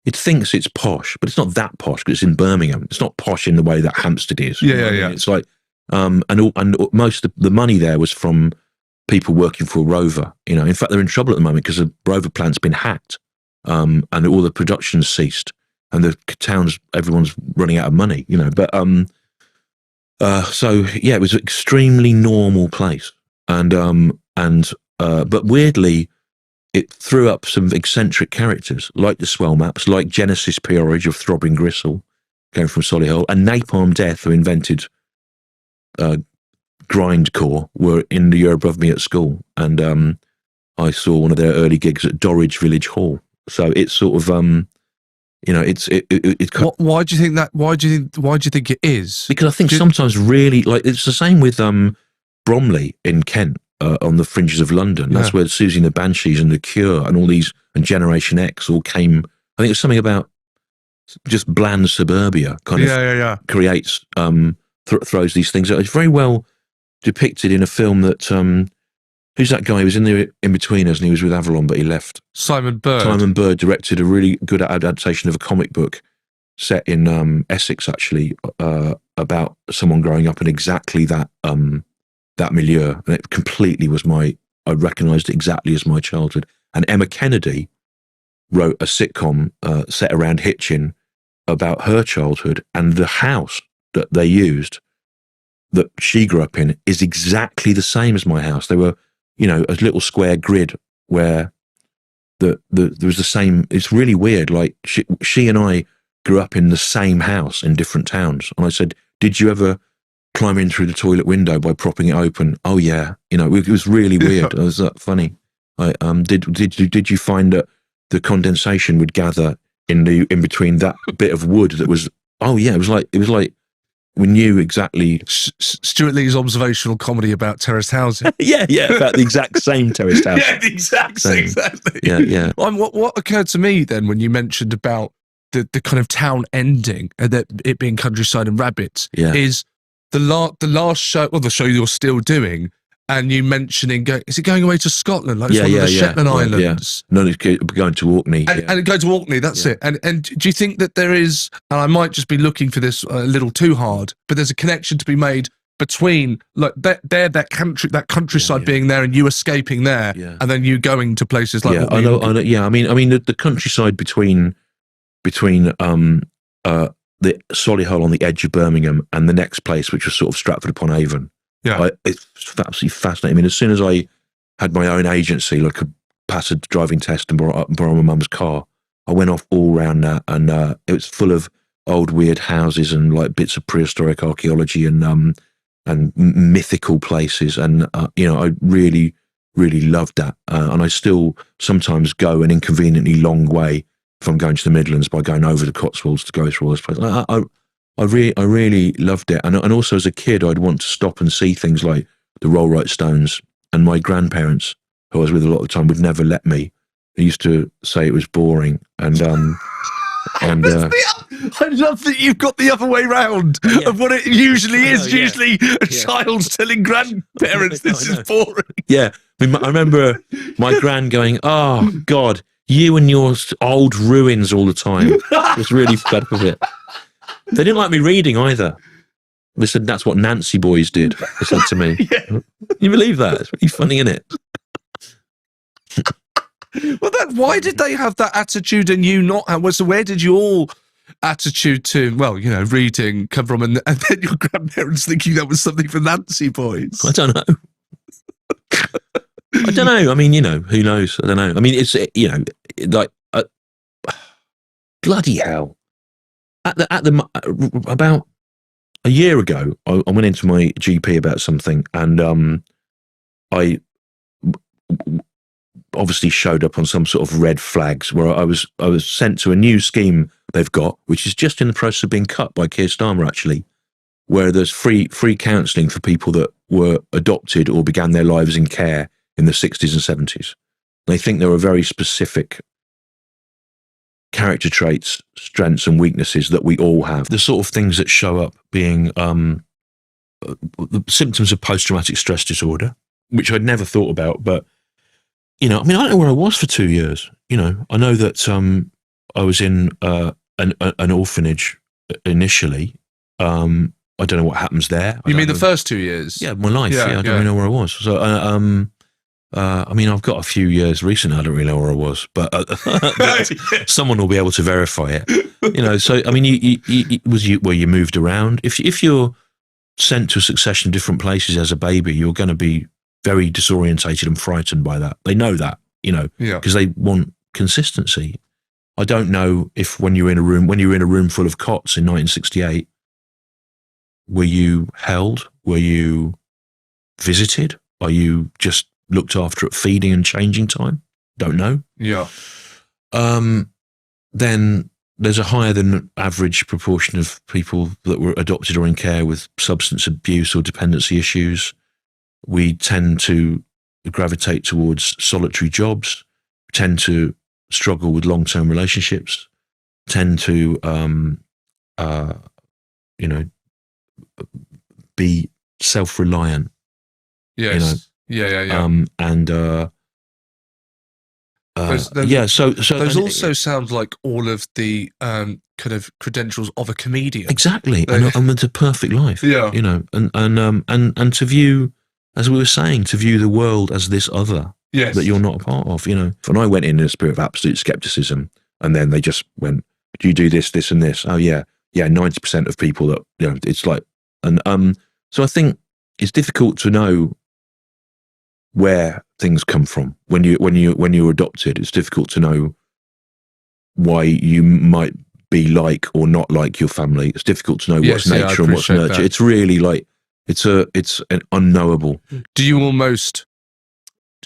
it thinks it's posh, but it's not that posh because it's in Birmingham. It's not posh in the way that Hampstead is. Yeah. It's like, and most of the money there was from people working for Rover. You know, in fact, they're in trouble at the moment because the Rover plant's been hacked, and all the production's ceased, and the towns, everyone's running out of money. You know, but so yeah, it was an extremely normal place, but weirdly, it threw up some eccentric characters like the Swell Maps, like Genesis Peerage of Throbbing Gristle, came from Solihull, and Napalm Death, who invented grindcore, were in the year above me at school, and I saw one of their early gigs at Dorridge Village Hall. So it's sort of you know, it's why do you think that? Why do you think it is? Because I think sometimes really, like, it's the same with Bromley in Kent, on the fringes of London. That's where Susie and the Banshees and The Cure and all these, and Generation X all came. I think it's something about just bland suburbia kind of creates throws these things out. It's very well depicted in a film that who's that guy? He was in the In-Betweeners and he was with Avalon, but he left. Simon Bird. Simon Bird directed a really good adaptation of a comic book set in Essex, actually, about someone growing up in exactly that that milieu, and it completely was I recognised it exactly as my childhood. And Emma Kennedy wrote a sitcom set around Hitchin about her childhood, and the house that they used, that she grew up in, is exactly the same as my house. They were, you know, a little square grid where there was the same. It's really weird. Like she and I grew up in the same house in different towns, and I said, "Did you ever climb in through the toilet window by propping it open?" "Oh yeah," you know, it was really weird. It was that funny. Did you find that the condensation would gather in between that bit of wood that was? Oh yeah, it was like we knew exactly. Stewart Lee's observational comedy about terraced housing. yeah, about the exact same terraced house. Yeah, exactly. Yeah. What occurred to me then when you mentioned about the kind of town ending and that it being countryside and rabbits is the last show, or the show you're still doing, and you mentioning, is it going away to Scotland? Like it's one of the Shetland Islands? Yeah. No, it's going to Orkney. And going to Orkney, that's it. And do you think that there is, and I might just be looking for this a little too hard, but there's a connection to be made between like that countryside being there and you escaping there, and then you going to places like I know. I mean the countryside between the Solihull on the edge of Birmingham and the next place, which was sort of Stratford upon Avon. It's absolutely fascinating. I mean, as soon as I had my own agency, like could pass a driving test and borrow my mum's car, I went off all around that, and it was full of old weird houses and like bits of prehistoric archaeology and mythical places, and you know, I really loved that, and I still sometimes go an inconveniently long way if I'm going to the Midlands by going over the Cotswolds to go through all this place. I really loved it, and also as a kid, I'd want to stop and see things like the Rollright Stones, and my grandparents, who I was with a lot of the time, would never let me. They used to say it was boring, and I love that you've got the other way round of what it usually is. Usually a child's telling grandparents this is boring. Yeah, I remember my gran going, "Oh God, you and your old ruins all the time." It was really fed up with it. They didn't like me reading either. They said that's what Nancy boys did. They said to me. You believe that? It's really funny, isn't it? Well, why did they have that attitude and you not have? So where did your attitude to, well, you know, reading come from, and then your grandparents thinking that was something for Nancy boys? I don't know. I don't know. I mean, you know, who knows? I don't know. I mean, it's, you know, like, bloody hell. About a year ago, I went into my GP about something, and I obviously showed up on some sort of red flags where I was sent to a new scheme they've got, which is just in the process of being cut by Keir Starmer, actually, where there's free counselling for people that were adopted or began their lives in care in the 60s and 70s. They think there are very specific character traits, strengths and weaknesses that we all have. The sort of things that show up being the symptoms of post-traumatic stress disorder, which I'd never thought about. But, I don't know where I was for 2 years. I know that I was in an orphanage initially. I don't know what happens there. You mean the first 2 years? Yeah, my life. Yeah, I don't really know where I was. So, I've got a few years recently. I don't really know where I was, but someone will be able to verify it. So where you moved around. If you're sent to a succession of different places as a baby, you're going to be very disorientated and frightened by that. They know that, because they want consistency. I don't know if when you're in a room full of cots in 1968, were you held? Were you visited? Are you just looked after at feeding and changing time? Don't know. Yeah. Then there's a higher than average proportion of people that were adopted or in care with substance abuse or dependency issues. We tend to gravitate towards solitary jobs, tend to struggle with long-term relationships, tend to, be self-reliant. Yes. Yeah. So those also sound like all of the kind of credentials of a comedian. Exactly, and it's a perfect life. Yeah, and to view, as we were saying, to view the world as this other that you're not a part of. And I went in a spirit of absolute skepticism, and then they just went, "Do you do this, this, and this?" Oh yeah. 90% of people that it's like, and so I think it's difficult to know where things come from when you're adopted. It's difficult to know why you might be like or not like your family. It's difficult to know what's nature and what's nurture. That. It's really like it's an unknowable. Do you almost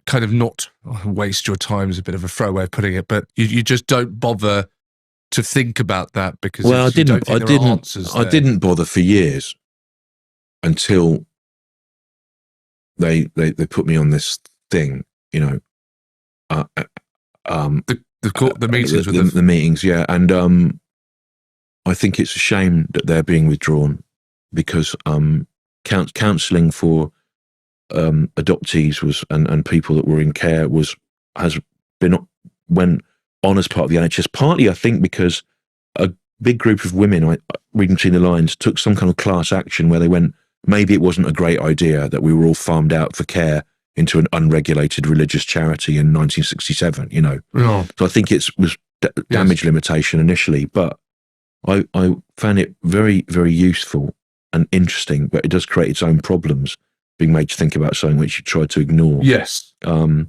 kind of not waste your time? Is a bit of a throwaway of putting it, but you just don't bother to think about that because I didn't bother for years until they put me on this thing, the meetings with the meetings, yeah, and I think it's a shame that they're being withdrawn because counselling for adoptees was and people that were in care went on as part of the NHS. Partly, I think, because a big group of women, reading between the lines, took some kind of class action where they went, maybe it wasn't a great idea that we were all farmed out for care into an unregulated religious charity in 1967, Yeah. So I think it was damage limitation initially, but I found it very, very useful and interesting, but it does create its own problems, being made to think about something which you try to ignore. Yes. In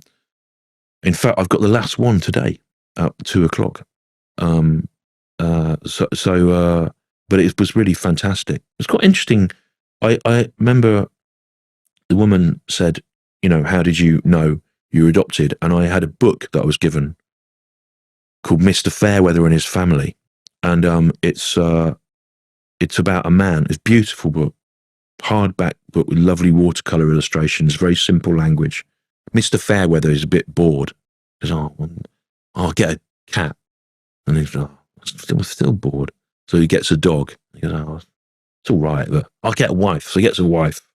fact, I've got the last one today at 2:00. But it was really fantastic. It's quite interesting. I remember the woman said, how did you know you were adopted? And I had a book that I was given called Mr. Fairweather and His Family. And it's about a man. It's a beautiful book, hardback book with lovely watercolour illustrations, very simple language. Mr. Fairweather is a bit bored. He says, I'll get a cat. And he's still bored. So he gets a dog. He goes, it's all right, but I'll get a wife. So he gets a wife.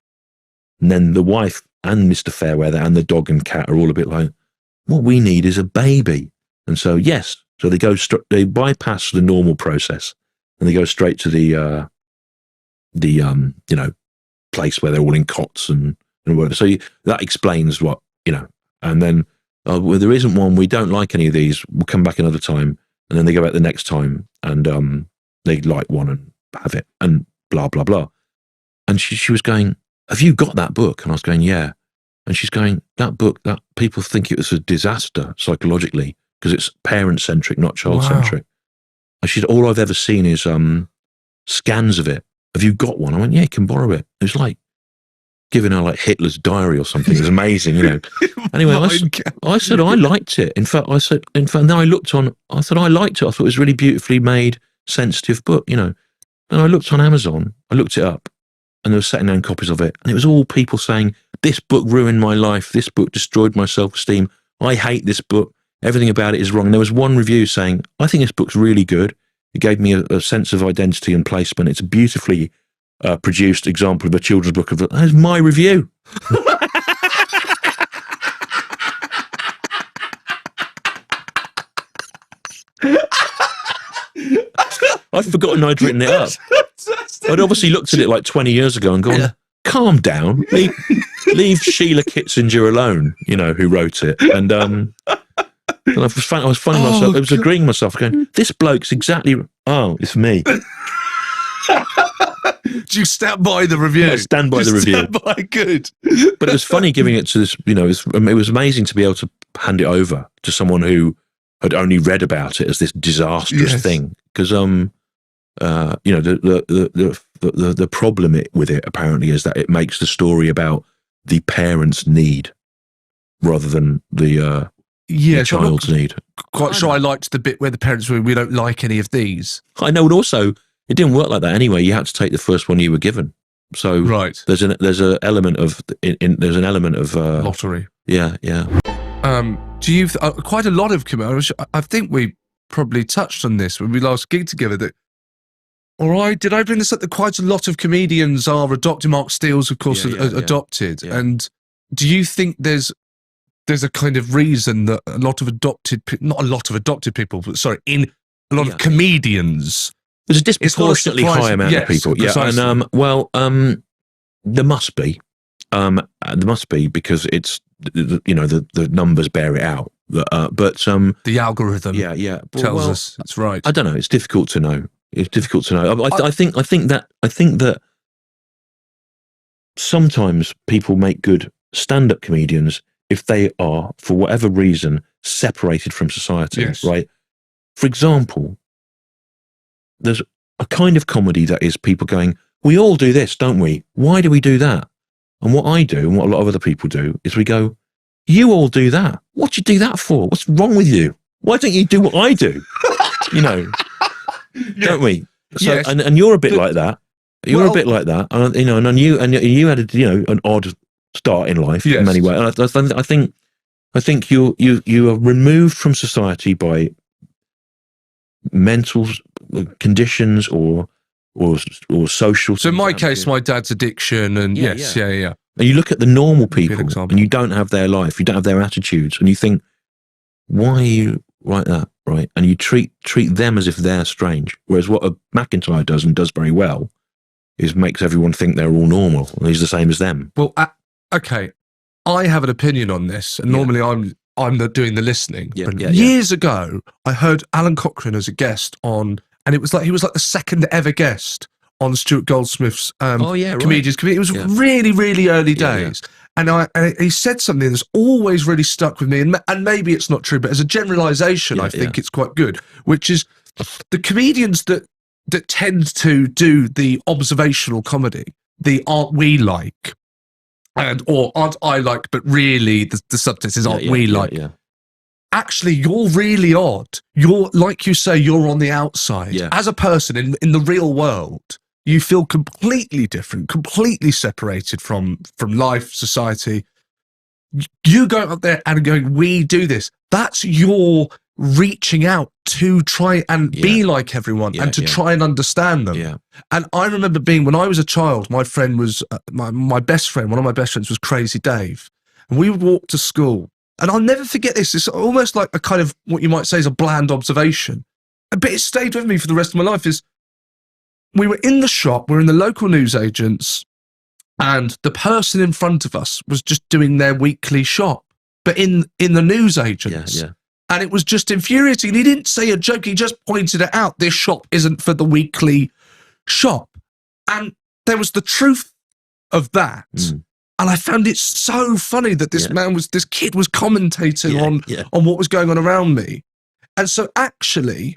And then the wife and Mr. Fairweather and the dog and cat are all a bit like, what we need is a baby. And so, yes. So they they bypass the normal process and they go straight to the place where they're all in cots and whatever. So that explains what, and then, well, there isn't one. We don't like any of these. We'll come back another time. And then they go back the next time and they like one and have it and blah, blah, blah. And she was going, have you got that book? And I was going, yeah. And she's going, that book, that people think it was a disaster psychologically because it's parent-centric, not child-centric. Wow. And she said, all I've ever seen is scans of it. Have you got one? I went, yeah, you can borrow it. It was like giving her like Hitler's diary or something. It was amazing, Anyway, I said I liked it. In fact, then I looked on, I thought I liked it. I thought it was a really beautifully made, sensitive book, And I looked on Amazon. I looked it up. and there were second-hand copies of it, and it was all people saying, "This book ruined my life. This book destroyed my self-esteem. I hate this book. Everything about it is wrong." And there was one review saying, "I think this book's really good. It gave me a sense of identity and placement. It's a beautifully produced example of a children's book." That's my review. I'd forgotten I'd written it up. I'd obviously looked at it like 20 years ago and gone, calm down, leave Sheila Kitzinger alone, who wrote it. And I was finding myself, I was agreeing with myself, going, this bloke's exactly, it's me. Do you stand by the review? I stand by the review. Stand by, good. But it was funny giving it to this, it was amazing to be able to hand it over to someone who had only read about it as this disastrous thing. Because, the problem with it apparently is that it makes the story about the parents' need rather than the child's need. Quite sure I liked the bit where the parents were, we don't like any of these. I know, and also it didn't work like that anyway. You had to take the first one you were given. So there's an element of lottery. Yeah. Do you quite a lot of I think we probably touched on this when we last gigged together. That, did I bring this up? That quite a lot of comedians are adopted. Mark Steele's, of course, adopted. Yeah. And do you think there's a kind of reason that a lot of not a lot of adopted people, but sorry, in a lot of comedians, there's a disproportionately high amount of people. Precisely. Yeah, and there must be. There must be, because it's the numbers bear it out. But the algorithm, tells us it's right. I don't know. It's difficult to know. I think that sometimes people make good stand-up comedians if they are, for whatever reason, separated from society. Right? For example, there's a kind of comedy that is people going, "We all do this, don't we? Why do we do that?" And what I do, and what a lot of other people do, is we go, "You all do that. What do you do that for? What's wrong with you? Why don't you do what I do?" Don't we? So, and you're a bit like that. You're a bit like that, and you had an odd start in life in many ways. And I think you are removed from society by mental conditions or social. So in my case, my dad's addiction, and Yeah. And you look at the normal people, and you don't have their life, you don't have their attitudes, and you think, why are you like that, right? And you treat them as if they're strange. Whereas what a McIntyre does, and does very well, is makes everyone think they're all normal, and he's the same as them. Well, okay, I have an opinion on this, and normally I'm doing the listening. Years ago, I heard Alan Cochrane as a guest on, and it was like he was like the second ever guest on Stewart Goldsmith's Comedians Committee. It was really, really early days. And he said something that's always really stuck with me, and maybe it's not true, but as a generalization, I think it's quite good, which is the comedians that tend to do the observational comedy, the aren't we like, or aren't I like, but really the subtext is aren't we like. Actually, you're really odd. You're, like you say, you're on the outside. As a person in the real world, you feel completely different, completely separated from life, society. You go up there and going, we do this. That's your reaching out to try and be like everyone and to try and understand them. And I remember when I was a child, my friend was, my best friend, one of my best friends was Crazy Dave. And we would walk to school. And I'll never forget this. It's almost like a kind of what you might say is a bland observation. But it stayed with me for the rest of my life. Is we were in the shop, we're in the local newsagents, and the person in front of us was just doing their weekly shop, but in the newsagents. And it was just infuriating. He didn't say a joke, he just pointed it out. This shop isn't for the weekly shop. And there was the truth of that. And I found it so funny that this kid was commentating on what was going on around me. And so actually,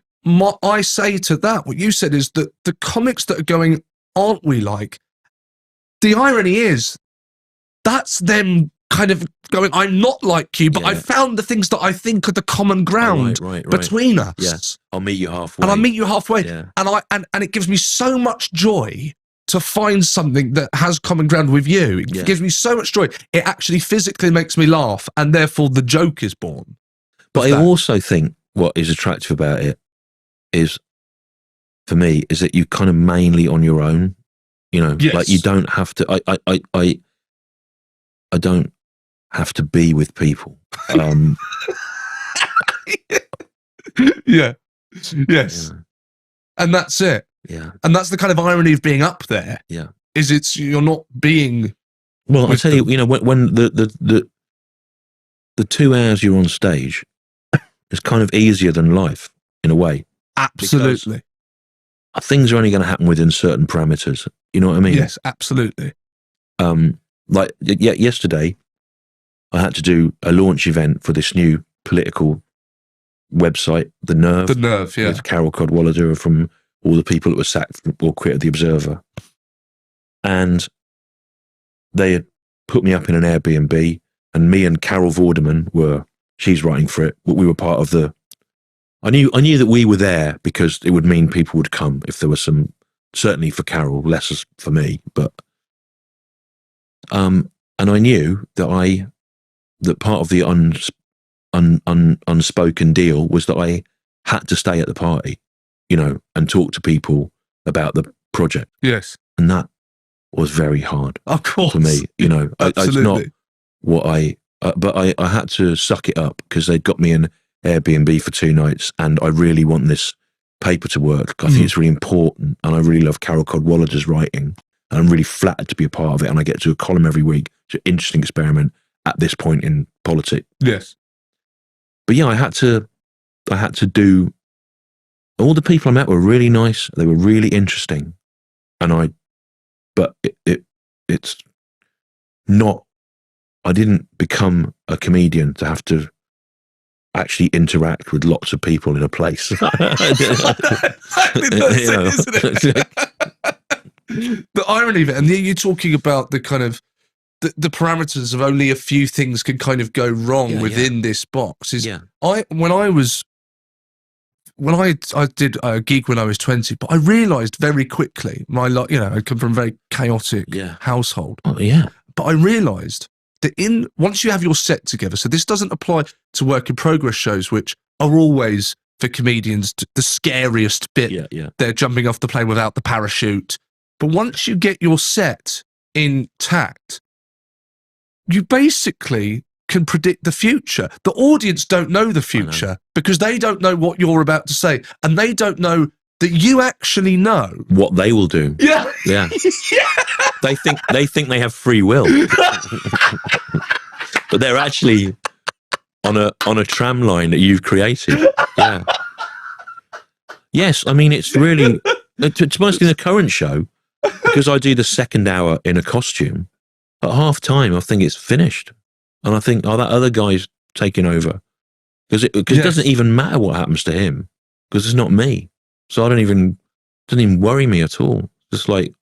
I say to that, what you said is that the comics that are going, aren't we like, the irony is that's them kind of going, I'm not like you, but I found the things that I think are the common ground between us. Yes, I'll meet you halfway. And I'll meet you halfway. And it gives me so much joy to find something that has common ground with you. It Yeah. gives me so much joy. It actually physically makes me laugh, and therefore the joke is born. But of I that. also think what is attractive about it is, for me, is that you're kind of mainly on your own. You know, Yes. like you don't have to. I don't have to be with people. Yeah. Yes. Yeah. And that's it. Yeah. And that's the kind of irony of being up there. Yeah. Is you're not being. Well, I with tell them. you, when the 2 hours you're on stage is kind of easier than life in a way. Absolutely. Things are only going to happen within certain parameters. You know what I mean? Yes, absolutely. Like yesterday, I had to do a launch event for this new political website, The Nerve. The Nerve, yeah. With Carol Cadwallader from all the people that were sacked or quit at The Observer. And they had put me up in an Airbnb, and me and Carol Vorderman she's writing for it, but we were part of I knew that we were there because it would mean people would come if there was some, certainly for Carol, less for me, but and I knew that part of the unspoken deal was that I had to stay at the party, you know, and talk to people about the project. Yes. And that was very hard Of course. for me, you know. It's not Absolutely. what but I had to suck it up because they'd got me an Airbnb for 2 nights, and I really want this paper to work. I think it's really important, and I really love Carol Cadwallader's writing, and I'm really flattered to be a part of it, and I get to do a column every week. It's an interesting experiment at this point in politics. Yes. But yeah, I had to do. All the people I met were really nice. They were really interesting, but it's not. I didn't become a comedian to have to actually interact with lots of people in a place. Exactly, that's it, isn't it? The irony of it, and you're talking about the kind of the parameters of only a few things can kind of go wrong within this box. When I did a gig when I was 20, but I realised very quickly I come from a very chaotic household. Oh yeah. But I realised that once you have your set together, so this doesn't apply to work in progress shows, which are always for comedians the scariest bit. Yeah. They're jumping off the plane without the parachute. But once you get your set intact, you basically can predict the future. The audience don't know the future because they don't know what you're about to say, and they don't know that you actually know what they will do. Yeah. Yeah. They think they have free will, but they're actually on a tram line that you've created. Yeah. Yes, I mean it's really. To be honest, in the current show, because I do the second hour in a costume, at half time I think it's finished, and I think, that other guy's taking over because it doesn't even matter what happens to him because it's not me, so it doesn't even worry me at all. Just like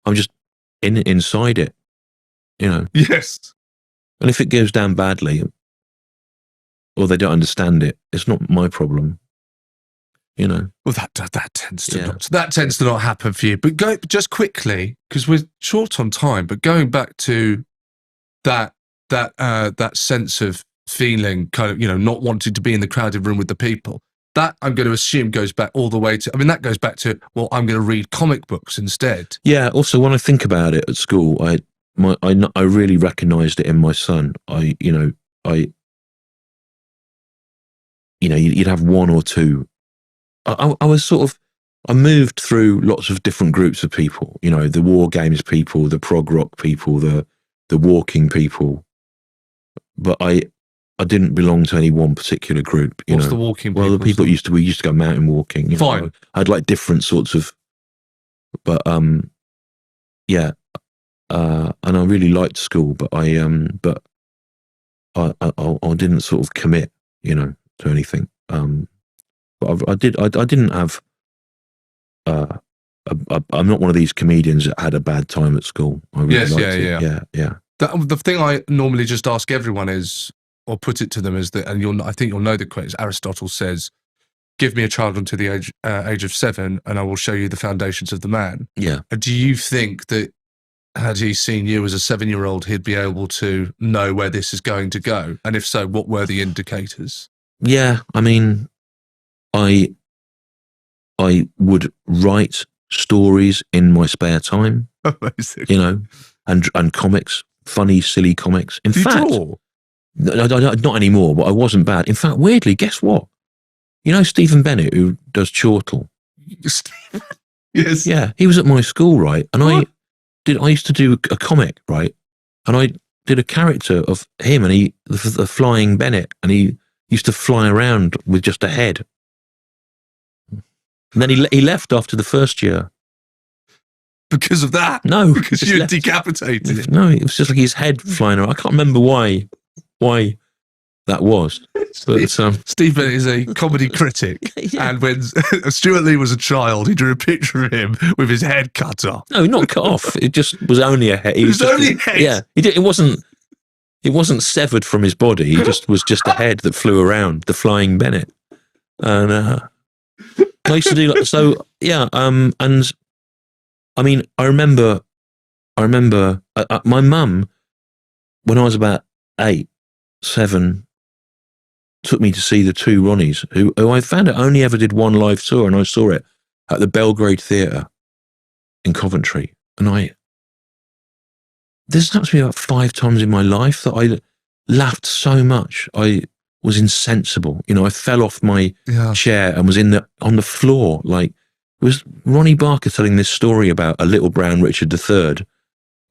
I'm just inside it, you know. Yes. And if it goes down badly or they don't understand it, it's not my problem, you know. Well, that tends to not happen for you. But go just quickly, because we're short on time. But going back to that sense of feeling, kind of, you know, not wanting to be in the crowded room with the people. That I'm going to assume goes back all the way to. I mean, that goes back to. Well, I'm going to read comic books instead. Yeah. Also, when I think about it at school, I really recognised it in my son. You'd have one or two. I was sort of. I moved through lots of different groups of people. You know, the war games people, the prog rock people, the walking people. But I didn't belong to any one particular group. What's the walking people? Well, the people we used to go mountain walking. Fine. I had like different sorts of, but yeah, and I really liked school, but I didn't sort of commit, you know, to anything. But I didn't have. I'm not one of these comedians that had a bad time at school. I really liked it. Yeah. The thing I normally just ask everyone is, or put it to them, is that, and I think you'll know the quote, is Aristotle says, give me a child until the age of 7 and I will show you the foundations of the man. Yeah. Do you think that had he seen you as a 7-year-old, he'd be able to know where this is going to go? And if so, what were the indicators? Yeah, I mean, I would write stories in my spare time, Amazing. you know, and comics, funny, silly comics. In Do you fact, draw? not anymore, but I wasn't bad. In fact, weirdly, guess what? You know Stephen Bennett, who does Chortle? Yes. Yeah, he was at my school, right? And What? I used to do a comic, right? And I did a character of him, and the flying Bennett, and he used to fly around with just a head. And then he left after the first year. Because of that? No, Because just you left. decapitated him. No, it was just like his head flying around. I can't remember why that was. But Stephen is a comedy critic, yeah. and when Stewart Lee was a child, he drew a picture of him with his head cut off. No, not cut off. It just was only a head. It was only a head? Yeah, it wasn't severed from his body. He just was just a head that flew around, the flying Bennett. And I used to do like, so. Yeah, and I mean, I remember my mum, when I was about 8, 7, took me to see the two Ronnies, who I found out only ever did one live tour, and I saw it at the Belgrade Theatre in Coventry. And this happened to me about 5 times in my life that I laughed so much. I was insensible. You know, I fell off my chair and was on the floor. Like, it was Ronnie Barker telling this story about a little brown Richard III,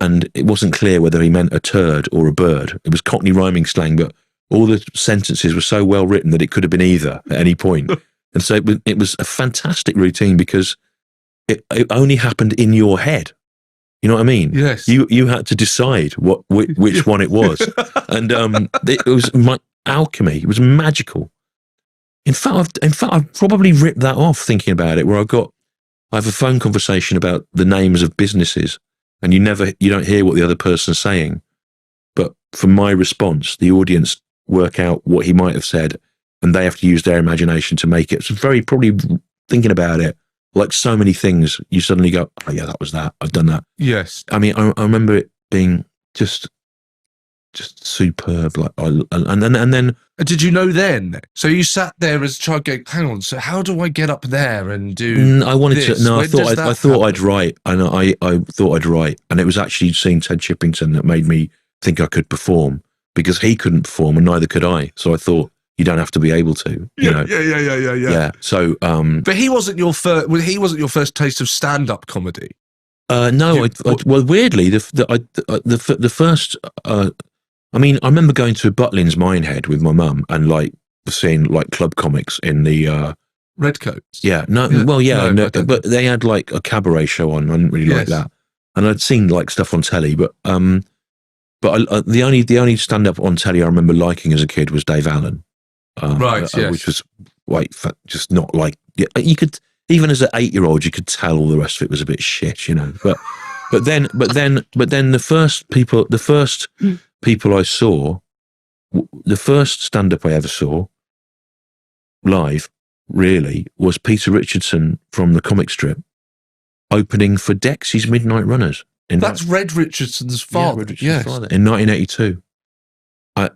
and it wasn't clear whether he meant a turd or a bird. It was Cockney rhyming slang, but all the sentences were so well written that it could have been either at any point. And so it was a fantastic routine because it only happened in your head. You know what I mean? Yes. You had to decide which one it was. And it was my alchemy. It was magical. In fact, I've probably ripped that off thinking about it, where I have a phone conversation about the names of businesses, and you don't hear what the other person's saying. But from my response, the audience work out what he might have said, and they have to use their imagination to make it. So very probably thinking about it, like so many things, you suddenly go, oh yeah, that was that. I've done that. Yes. I mean, I remember it being just superb. Like, and then. Did you know then? So you sat there as a child going, hang on, so how do I get up there and do I wanted this? to. No, When does that I thought I'd happen? write, and I thought I'd write, and it was actually seeing Ted Chippington that made me think I could perform, because he couldn't perform and neither could I. So I thought, you don't have to be able to. You know? Yeah. So, but he wasn't your first. He wasn't your first taste of stand-up comedy. no. Well, weirdly, the first. I mean, I remember going to Butlins Minehead with my mum and like seeing like club comics in the Redcoats. Yeah, no, Yeah. well, yeah, No, no, but they had like a cabaret show on. I didn't really like Yes. that, and I'd seen like stuff on telly, but the only stand up on telly I remember liking as a kid was Dave Allen, Right, yes. which was like just not like you could, even as an 8-year-old, you could tell all the rest of it was a bit shit, you know. But then the first people I saw, the first stand up I ever saw live, really, was Peter Richardson from the comic strip opening for Dexy's Midnight Runners. That's Red Richardson's father. Red Richardson's Yes. father. In 1982. I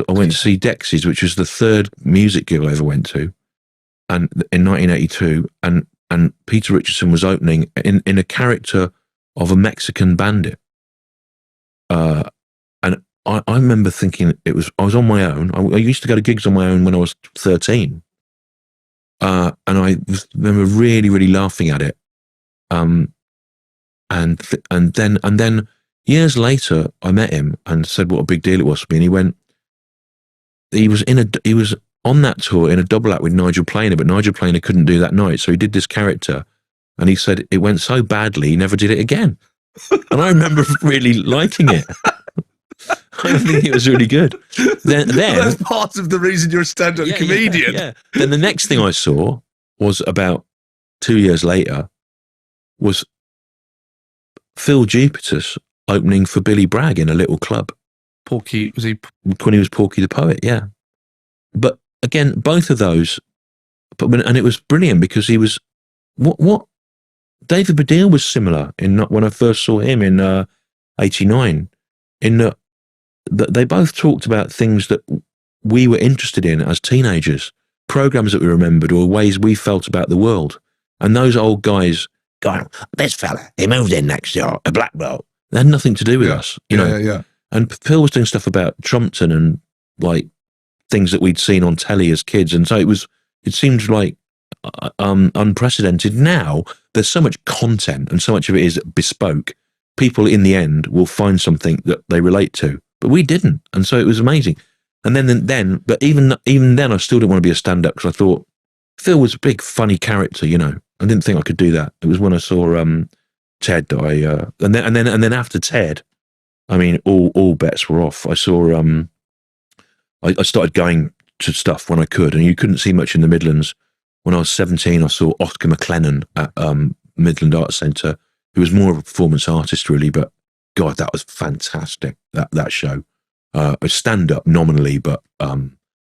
went to see Dexy's, which was the third music gig I ever went to, and in 1982, and Peter Richardson was opening in a character of a Mexican bandit. And I remember thinking I was on my own. I used to go to gigs on my own when I was 13. And I remember really, really laughing at it. And then years later, I met him and said what a big deal it was for me. And he was on that tour in a double act with Nigel Planer, but Nigel Planer couldn't do that night, so he did this character. And he said it went so badly, he never did it again. And I remember really liking it. I think it was really good. Then That's part of the reason you're a stand-up comedian. Yeah. Then the next thing I saw was about 2 years later was Phil Jupitus opening for Billy Bragg in a little club. Porky, was he? When he was Porky the Poet, yeah. But again, both of those, and it was brilliant because he was what David Baddiel was similar in when I first saw him in '89. In that they both talked about things that we were interested in as teenagers, programs that we remembered or ways we felt about the world. And those old guys going, this fella, he moved in next year, a black belt. They had nothing to do with us, you know. Yeah. And Phil was doing stuff about Trumpton and like things that we'd seen on telly as kids. And so it seemed like unprecedented. Now there's so much content and so much of it is bespoke. People in the end will find something that they relate to, but we didn't. And so it was amazing. And then, but even then, I still didn't want to be a stand-up because I thought Phil was a big, funny character. You know, I didn't think I could do that. It was when I saw Ted that I, and then after Ted, I mean, all bets were off. I saw I started going to stuff when I could, and you couldn't see much in the Midlands. When I was 17, I saw Oscar McLennan at Midland Arts Centre, who was more of a performance artist, really. But God, that was fantastic. That show. A stand-up nominally, but a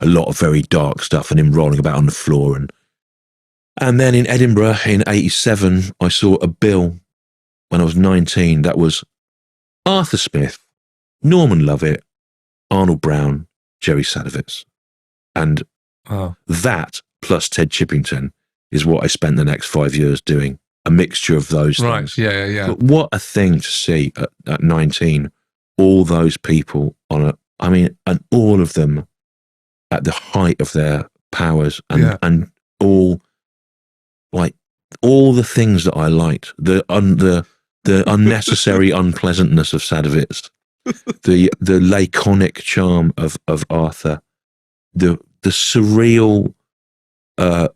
lot of very dark stuff and him rolling about on the floor. And then in Edinburgh in '87, I saw a bill when I was 19 that was Arthur Smith, Norman Lovett, Arnold Brown, Jerry Sadowitz. And that plus Ted Chippington is what I spent the next 5 years doing, a mixture of those things. Right, yeah. But what a thing to see at 19, all those people and all of them at the height of their powers and all the things that I liked, the unnecessary unpleasantness of Sadowitz, the laconic charm of Arthur, the surreal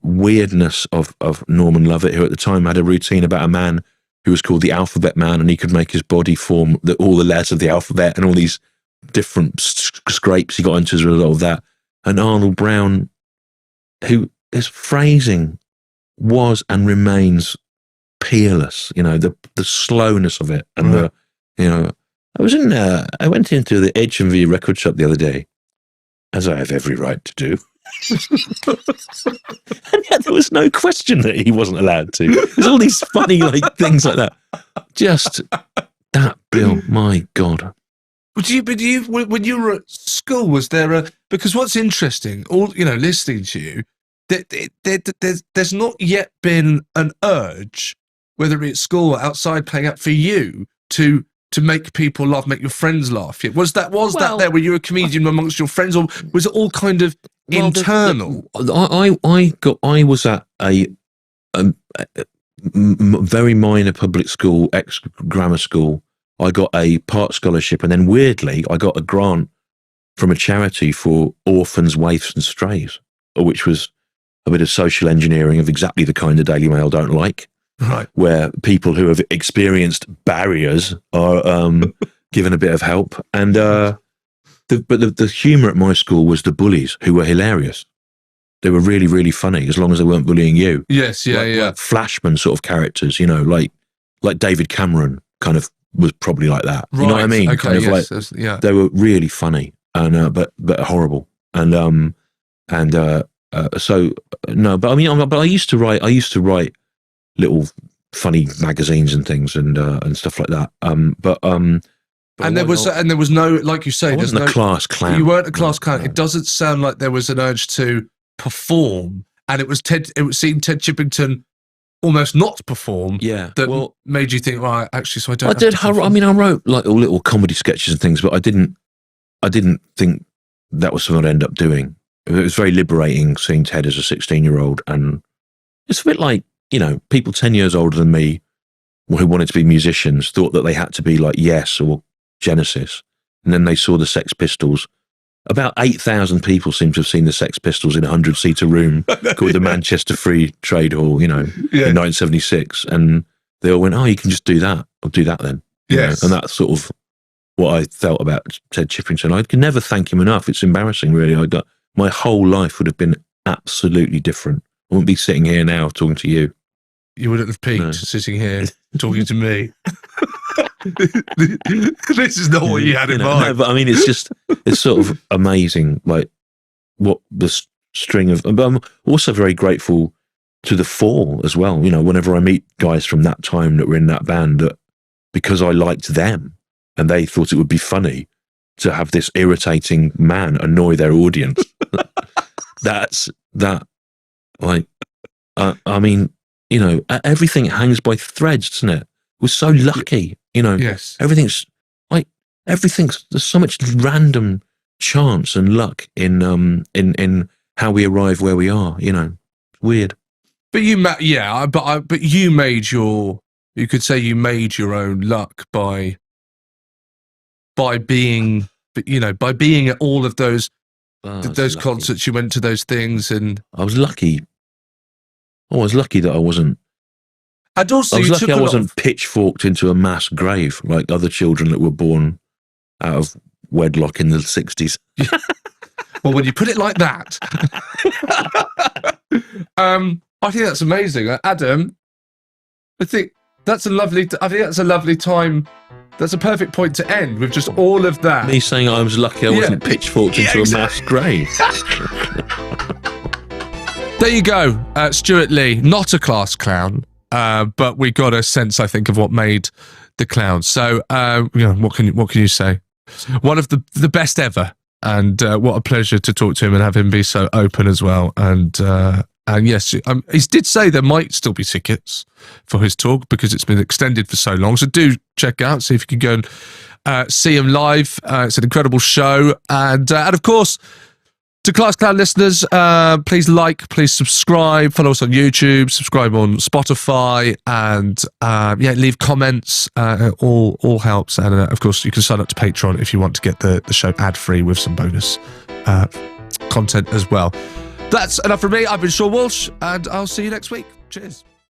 weirdness of Norman Lovett, who at the time had a routine about a man who was called the Alphabet Man, and he could make his body form all the letters of the alphabet and all these different scrapes he got into as a result of that. And Arnold Brown, who his phrasing was and remains peerless, you know, the slowness of it. And I went into the H&V record shop the other day, as I have every right to do. And yet there was no question that he wasn't allowed to. There's all these funny things like that. Just that bill, my God. But when you were at school, was there because what's interesting, listening to you, there's not yet been an urge, whether it's school or outside playing out, for you to make people laugh, make your friends laugh. Was that there? Were you a comedian amongst your friends, or was it all kind of internal? I was at a very minor public school, ex-grammar school. I got a part scholarship, and then weirdly, I got a grant from a charity for orphans, waifs, and strays, which was a bit of social engineering of exactly the kind the Daily Mail don't like. Right. Where people who have experienced barriers are given a bit of help. And the humour at my school was the bullies, who were hilarious. They were really, really funny, as long as they weren't bullying you. Yes, like Flashman sort of characters, like David Cameron kind of was probably like that. Right. You know what I mean? Okay, kind of they were really funny and but horrible. And so no, but I mean, but I used to write little funny magazines and things and stuff like that. And there was no, like you say, there's no class clown. You weren't a class clown. No. It doesn't sound like there was an urge to perform, and it was Ted Chippington almost not perform. Yeah, that made you think, right, actually, so I don't. I wrote like little comedy sketches and things, but I didn't think that was something I'd end up doing. It was very liberating seeing Ted as a 16-year-old, and it's a bit like, people 10 years older than me who wanted to be musicians thought that they had to be like Yes or Genesis, and then they saw the Sex Pistols. About 8,000 people seem to have seen the Sex Pistols in a 100-seater room called the Manchester Free Trade Hall, in 1976, and they all went, "Oh, you can just do that. I'll do that then." Yes, and that's sort of what I felt about Ted Chippington. I can never thank him enough. It's embarrassing, really. My whole life would have been absolutely different. I wouldn't be sitting here now talking to you. You wouldn't have peaked sitting here talking to me. This is not what you had in mind. No, but I mean, it's sort of amazing, like what the string of. But I'm also very grateful to the Fall as well. You know, whenever I meet guys from that time that were in that band, that because I liked them and they thought it would be funny to have this irritating man annoy their audience. That's that. Like, I mean, you know, everything hangs by threads, doesn't it? We're so lucky, you know. Yes. Everything's there's so much random chance and luck in how we arrive where we are. You know, weird. But you made your. You could say you made your own luck by being, you know, by being at all of those concerts. You went to those things, and I was lucky. I was lucky that I wasn't. And also, I was lucky I wasn't pitchforked into a mass grave like other children that were born out of wedlock in the 60s. Well, when you put it like that, I think that's amazing, Adam. I think that's a lovely time. That's a perfect point to end with just all of that. Me saying I was lucky I wasn't pitchforked into a mass grave. There you go, Stewart Lee, not a class clown, but we got a sense, I think, of what made the clown. So, you know, what can you say? One of the best ever, and what a pleasure to talk to him and have him be so open as well. And yes, he did say there might still be tickets for his talk because it's been extended for so long. So do check out, see if you can go and see him live. It's an incredible show, and of course, to Class Clown listeners, please please subscribe, follow us on YouTube, subscribe on Spotify, and leave comments. All helps, and of course, you can sign up to Patreon if you want to get the show ad free with some bonus content as well. That's enough from me. I've been Sean Walsh, and I'll see you next week. Cheers.